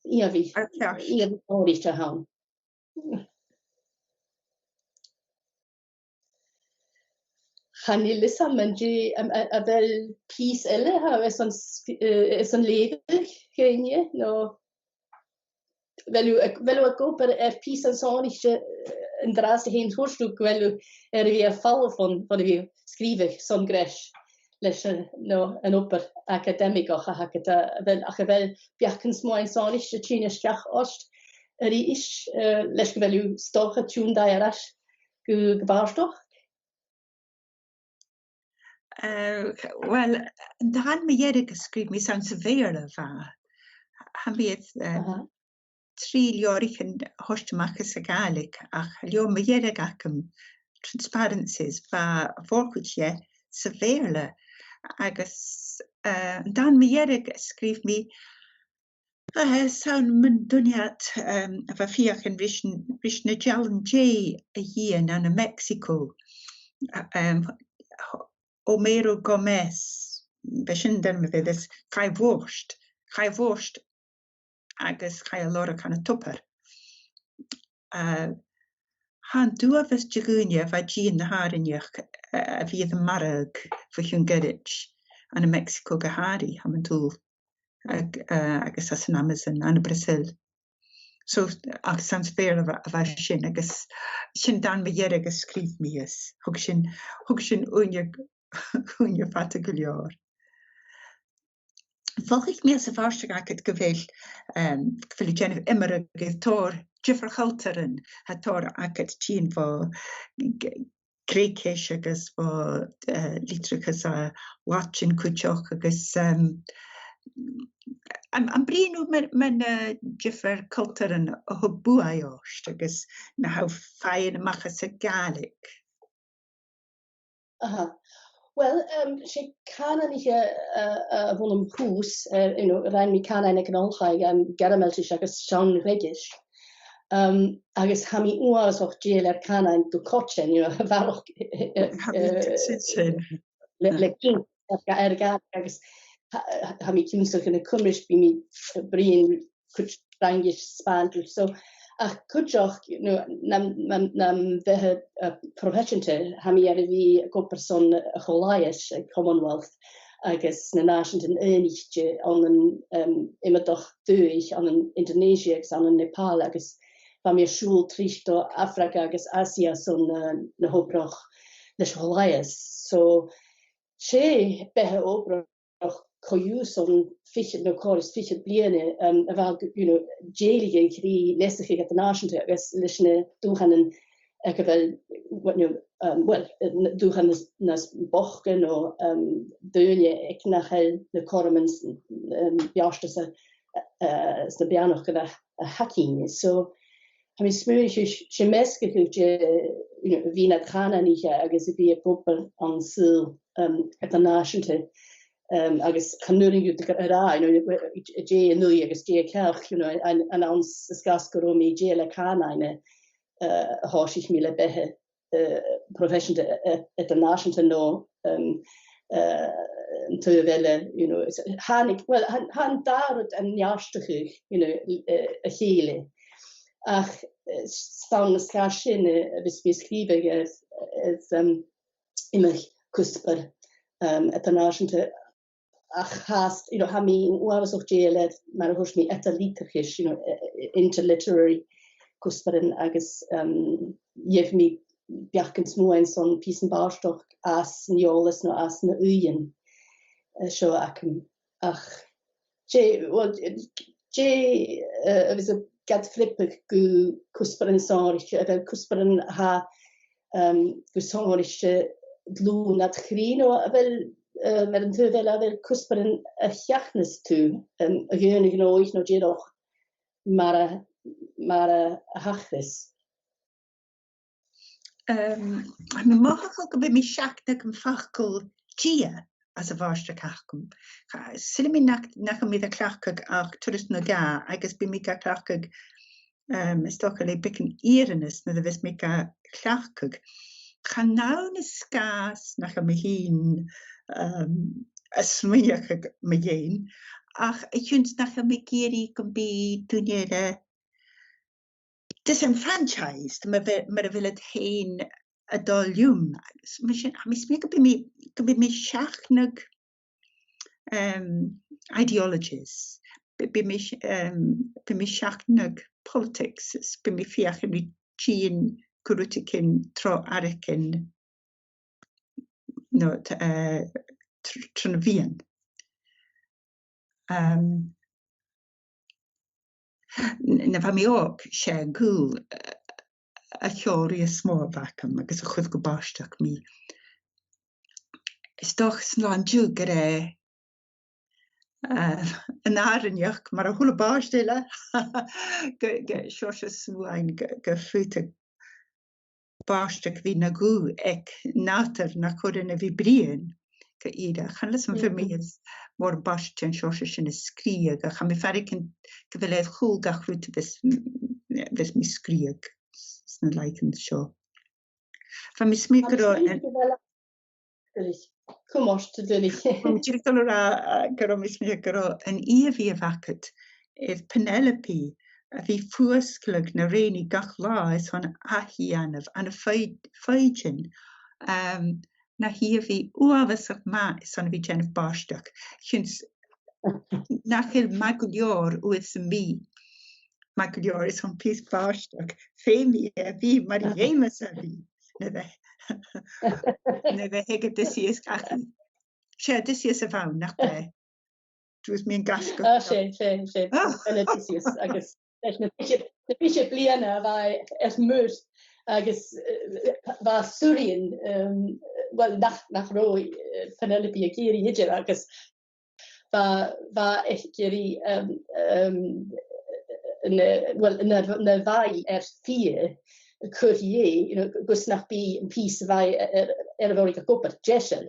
Ja, vi, obrach te han. Han i sammen a vel pís elle ha is an ledig génje no velu a go per pís an sonige en draste heen hoorstoek velu vi a fall van vi skrivig son gresh leis no an opper academic och ha vel biachkens mo en sonige China strach ost is leis velu stocha tún da ras go gebarstoch. Wel, dan me jedig skrif mi san severe va. Han vi het 3 jorig en hostemachas a galig ach leo me jedig akem transparencies va voorkutje severe agus dan me jedig skrif mi saun mun duniat va fiach en vishne jalen J a hien aan Mexico Homero Gomez, beshinden me this kai worst agus kai a lora kind of tupper. Han duafes jigunya va jean na harinjach via the marag for hun gerich an Mexico gahari hamantul agus as an Amazon an Brazil. So agus sounds fair of shin agus shin dan me jerig skrif mi is hug shin Hunje particuliar. Volg ik meer zijn vaartstuk het geveil Jennifer immer tor Jeffrey Halteren het tor het tien voor Greekisch agus voor literatus watching kuchoch agus am brinu men Jeffrey Halteren ho buaiost agus na how fine machas a Gaelic. Aha. Well, she can niet van een hoes, rein mi kan een knalhaig, garameltisch agus Sean Regis. Agus ha mi oars och jeler kan een do kotchen, waar och le king agus ha mi kimsel kunnen kumrish bi mi brien kutrangish spantel so. Ach kujoch nam vehe professionte ha mi vi go person cholaisch Commonwealth agus na national enigje an immer doch duich an Indonesia an Nepal agus va mir schul trichto Afrika agus Asia son na obrach na cholaies so sé behe obrach koius on fiche no choris fiche bliene wel jelige kri lesige at de nationte agus lene doegannen wel well doegan nas bochen o deunje ik nach de kormens jaste se de beanoch gada hacking so ha mi smurich chemeske wie net gana niet agus wie popper an sil at de nationte agus canúring ra J an nui agus J kelch an ans gas go mi J le canine háich mi le behe profession at the national no to welle han daar an jaarstuch a hele ach staan ska sinnne beskribe immer kusper at the national ach haast ha mi oars och jelet mar hos mi et litergisch interliterary kusperin agus jef mi biachkens no ein son piesen barstoch as njoles no as na uien so ach was a gad flippig go kusperin sonrich kusperin ha go sonrich glú na chrino wel met een te veel ader kusperen a chachnes toe, a geunig nooit no jedoch, maar a hachris. Mi moch go be mi seachna an fachil dia as a bháiste cachcum. Sila mi nach mi a clachag ach turis na ga, agus be mi ga clachag stocha le bicin ieranis na vis mi ga clachag. Cha ná na scás nach mi hín a smiach mi géin, ach I chuns nach mi géri gom bí dúnéire disenfranchised, maar a bhfuil hain a dolium. Mi smé go be mi seachnag ideologies, be mi seachnag politics, be mi fiach yn tín curutikin tro arikin no trna bhíon. Na bha mi og sé gúil a teorí a smór bacham agus a chud go báisteach mi. Is doch slán dú go ré an áireneach mar a thula báisteile seo se súáin go futa báisteach hí na gú ag nátar na chudan a bhí brian go ide. Chanas an fi is mór báiste an seo sin is scríag a cha mi ferricin go bhfuil éad chúlgach rúta vis mi scríag sna leichen seo. Fa mi smí go Cumás te dunig. Go mi smí go an íomhí a bhacad Penelope a bhí fuasclag na réí gach lá is hon ahíanamh an a feidjin na híomhí uavasach má is an bhí genmh báisteach. Chins nachil maguljór uith sa mí. Maguljór is hon pís báisteach. Féimi a bhí mar dhémas a bhí. Na bheith heige disíos gachi. Sé disíos a bhain nach be. Drús mi an gasco. Sé. Yn disíos agus. Na bíse bliana bheit múr agus bha súríon well nach roi Penelope a géirí hiidir agus bha eich géirí na bhai fie Courrier, gus nach bí an pís bhai bhórig a gopper jeisel.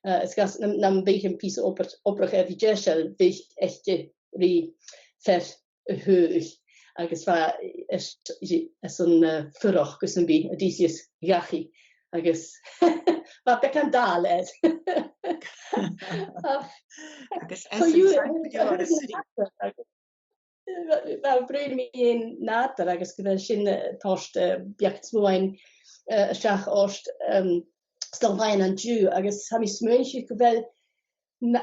Is gas nam bích an pís obrach a bhí jeisel bích echte rí fer huig. Agus bha is an furach gus an bí a dísios gachi. Agus bha bec an dá leid. Agus Bha brúd mi in nátar agus go bhfuil sin táist beacht smóin seach áist stalhain an dú agus ha mi smóisiú go bhfuil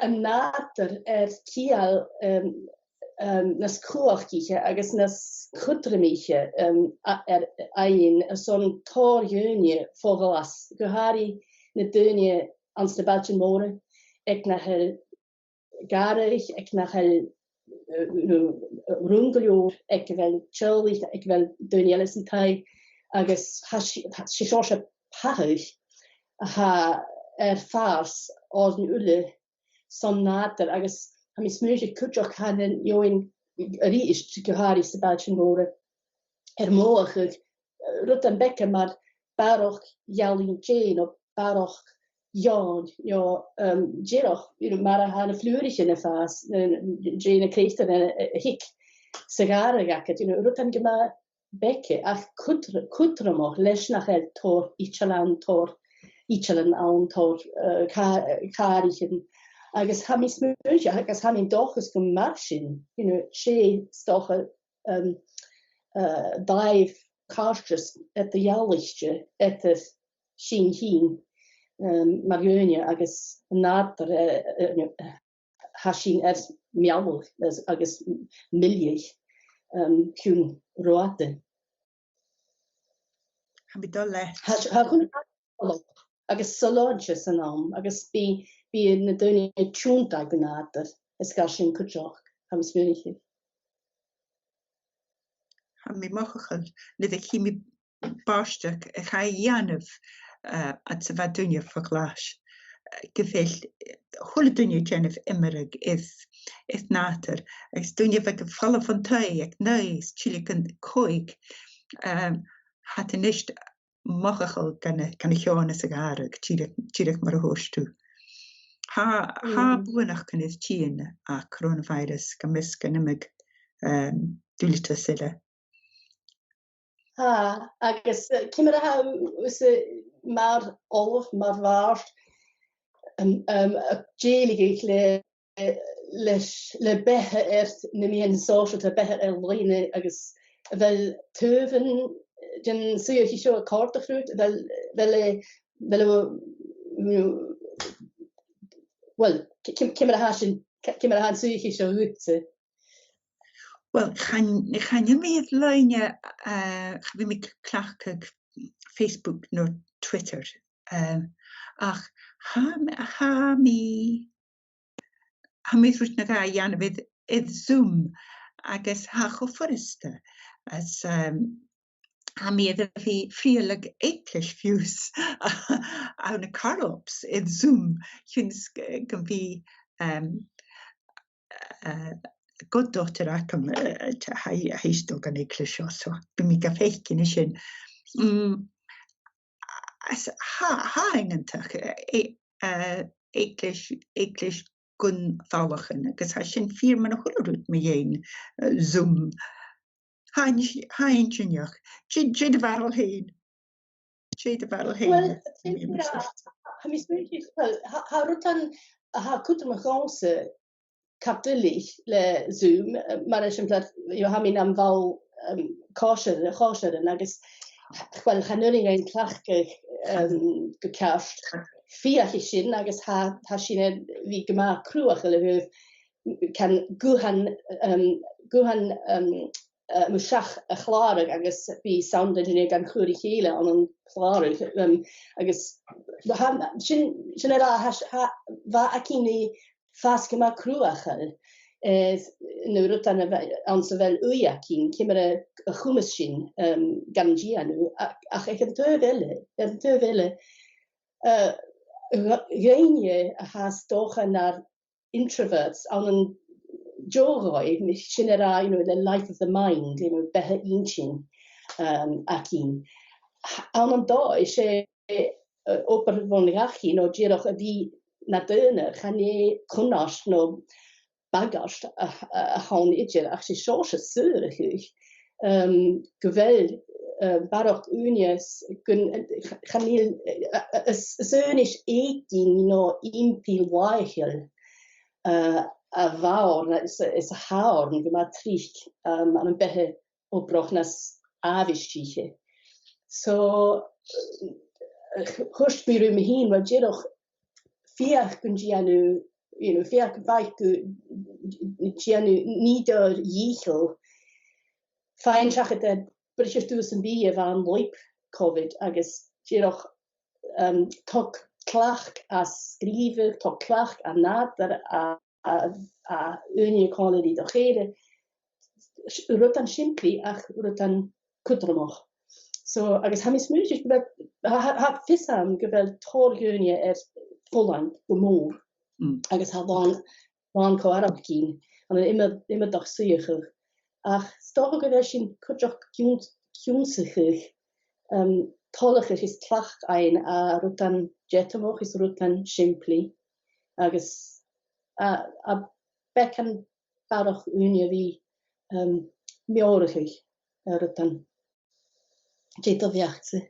an nátar cíal nas cuachtíche agus nas chutramiche aon son tóirjóine fógalas go háirí na dúine ans na Belgian móra ag nach garich ag nach rungeljóor ag bhfuil tseolich ag bhfuil dúine an tai agus sé seo se pahuich ha fars ás an ule son nátar agus ha mi smúise cuteach han join ríist go háirí sa Belgian móra móachig rut an becke mar baroch Jalín Jane op baroch Jan Gerach mar a han flúrichen a fas Jane kreefter en hik sigare gaket rut an gema becke ach kutramach leis nach el tor Ichalan an tor karichen agus ha mi smúise agus ha mi dochas go marsin sé stocha daif Tachartas at the Jallichte at the sin hín Marjóine agus nátar ha sin meall agus milliich cún roate. Ha mi dá le. Agus salóide san am agus bí na dúine túnta go nátar is gar sin cuteach ha mi smúniche. Ha mi mochachal le a chi mi báisteach a cha dhéanamh at sa bheith dúine fo glas. gyfell hwyl dwynnu gennych imerig is nater. Ys dwynnu fe gyffala fan tai ac neis chili gan coig hat yn isht mochachol gan y llôn ys ag arag chirach mar a hwystw. Ha bwynach gan ys chyn a coronavirus gymys gan ymig dwylita sila. Agus cymryd ha mar olaf, mar fawr jelig le behe na mi'n social te behe leine agus fel töfen den suyo hi sio kortefruit wel cymryd ha suyo hi sio hwte. Wel, chan je mee het lijnje, we met klachten Facebook nor Twitter. Ach, ha mi rwyd na ga Jan with Zoom, agus ha choforiste, as ha mi edrych fi frielig eiklish views aan de karops Zoom, juns kan fi goddóttir acam heistó gan éclisio, so by mi gafeikin is sin. Ha engantach éclis gun fálachen, agus ha sin fír man a chulrút me héin Zoom. Ha einsinach, Jé de varel héin. Well, ha mi spyrir, ha rutan ha kutur ma ganse kapdelig le Zoom, maar is omdat je ha min am val kosher agus wel gaan nuling een klachtge gekauft via sin agus ha sin wie gema kruach le kan gohan mushach a chlàraichte agus bí Sandaidh gan chuirí chéile an an chlàraichte agus sin va a cíní fast gema cruachel nu rut an sa fel uia cín cymmer a chumas sin gan gianú ach ag an dö vele réine a has docha naar introverts an an Joy, the life of the mind, behe inchin akin. An an da is oper von rachi no jedoch wie na döner gaan je kunnast no bagast a han idjer ach se sjose sørig gewel barok unies gaan je sönisch eking no impil waichel a bhár is a háir go má trícht an an bethe obrach nas ávistíche. So chuirst bí me hín mar déadach fiach gon gianú fiach bhaith go gianú nídar díchel feinseach de brisir dús an bí a bhain loip COVID agus déadach tok clach a scríve, tok clach a nádar a unie quality de gede rut an simply ach rut an kutromach. So agus ha mis much ha fissam gewel torgunie volland gemoor agus ha waan ko arab kien an immer dag suiger ach sto sin kuch kionsig tolliger is tlach ein a rut an jetmoch is rut an simply agus a bekan barach unie wie meorigig rutan jeta viachtse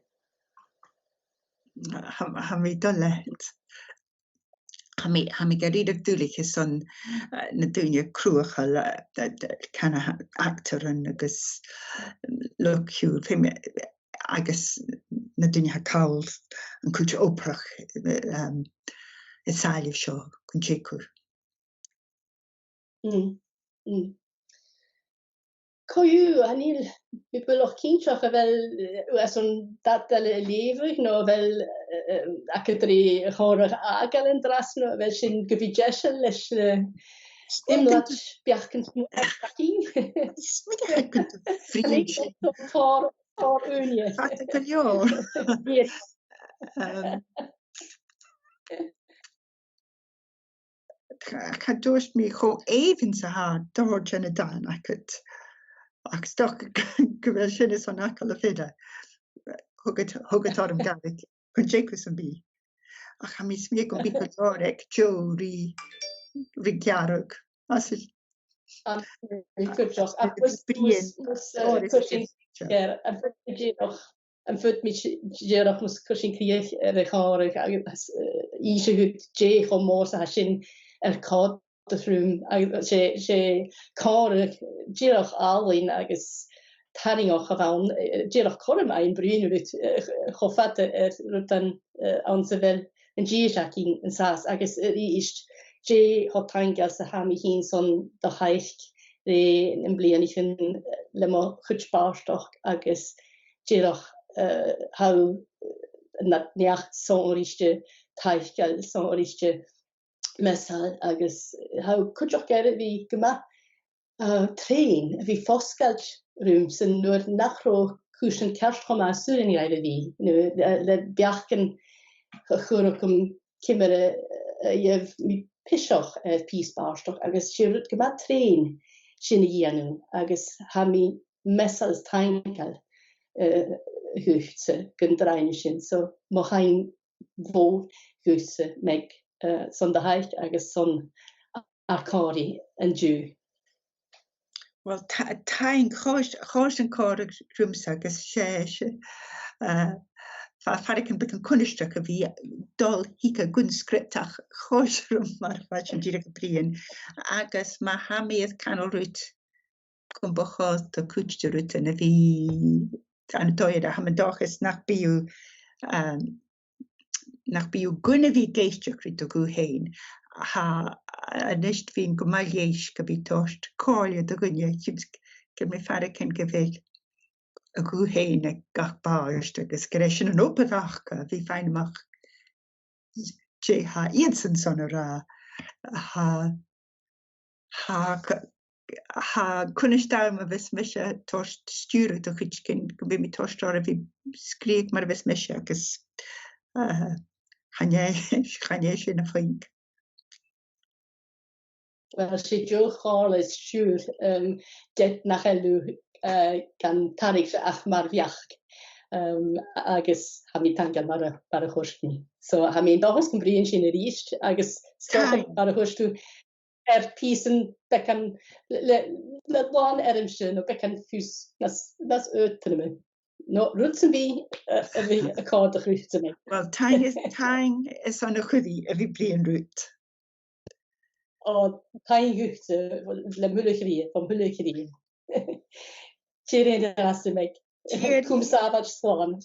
ha mi dolet ha mi garidig dulich is son na dunje cruachal kan actor an agus lookú agus na dunje ha kaul an kultur obrach is sailh seo kun tjekur. Coú anil beloch kindach wel as dat levig no wel akadri chorig agel en dras no wel sin gevidjessel leis stimlat biachkens for unie. dúirt mí cho éhann sa há dóir sin a dan ach stoch go bhfuil sin is an acail a fide thugad orm garig chun déchas an bí. Ach ha mí smé go bí go dóireg jo rí gearug. As is an fut mit déach mus kusin kriech chorig ise gut dé om mór a sin cá rum sé cárig déach álín agus taringoch a bhain déach chom ein brún ru chofate ru an se well an déach in an sas agus ist dé hot tangal sa ha mi hín son de heicht ré en blianichen le ma chutspástoch agus déach ha necht sonrichte teichgal sonrichte mesal agus ha kuch gerre wie gema trein wie foskalt rum sen noor nachro kuchen kerstkom a surinile wie le biachken chom kimmere jef mi pisoch piesbaarstoch agus si rut gema trein sinnne hinnen agus ha mi mesals teinkal huchtse gun dreine sin so mo hain vo huchtse meg son de heit agus son arcari an dú. Well tain chós an cárig rúmsa agus sé faricin bit an cunisteach a bhí dul hica gunscriptach chóisrum mar bhaid an díra go bríon agus má ha méad canal rút chun bochá a cúte rút a bhí an dóir a ha an dachas nach bíú gunna bhí géisteach rút a go héin ha a nist hín go mailéis go bhí tost cáile a gunne go mé faricin go bhéh a go héin ag gach báist agus go sin an opadacha bhí feinach dé ha íonsan son a rá ha kunnestám a bheits meise tost stúre do chuid cin go bhí mi tostar a bhí scríag mar bheits meise agus chané sin a faoin. Well sé jo cháil is siúr get nach elú gan tarig ach mar bheach agus ha mi tangal mar a chóstní. So ha mé dachas gom bríon sin a ríist agus mar a chóstú písan bekan le láin sin og bekan fús nas ötenne. No rutsen vi a vi a cá a chrychte me. Well tein is an a chudí a vi blian rút. Tein huchte le mullegerie van mullegerie. Tjé as meg kom sabbat slaan.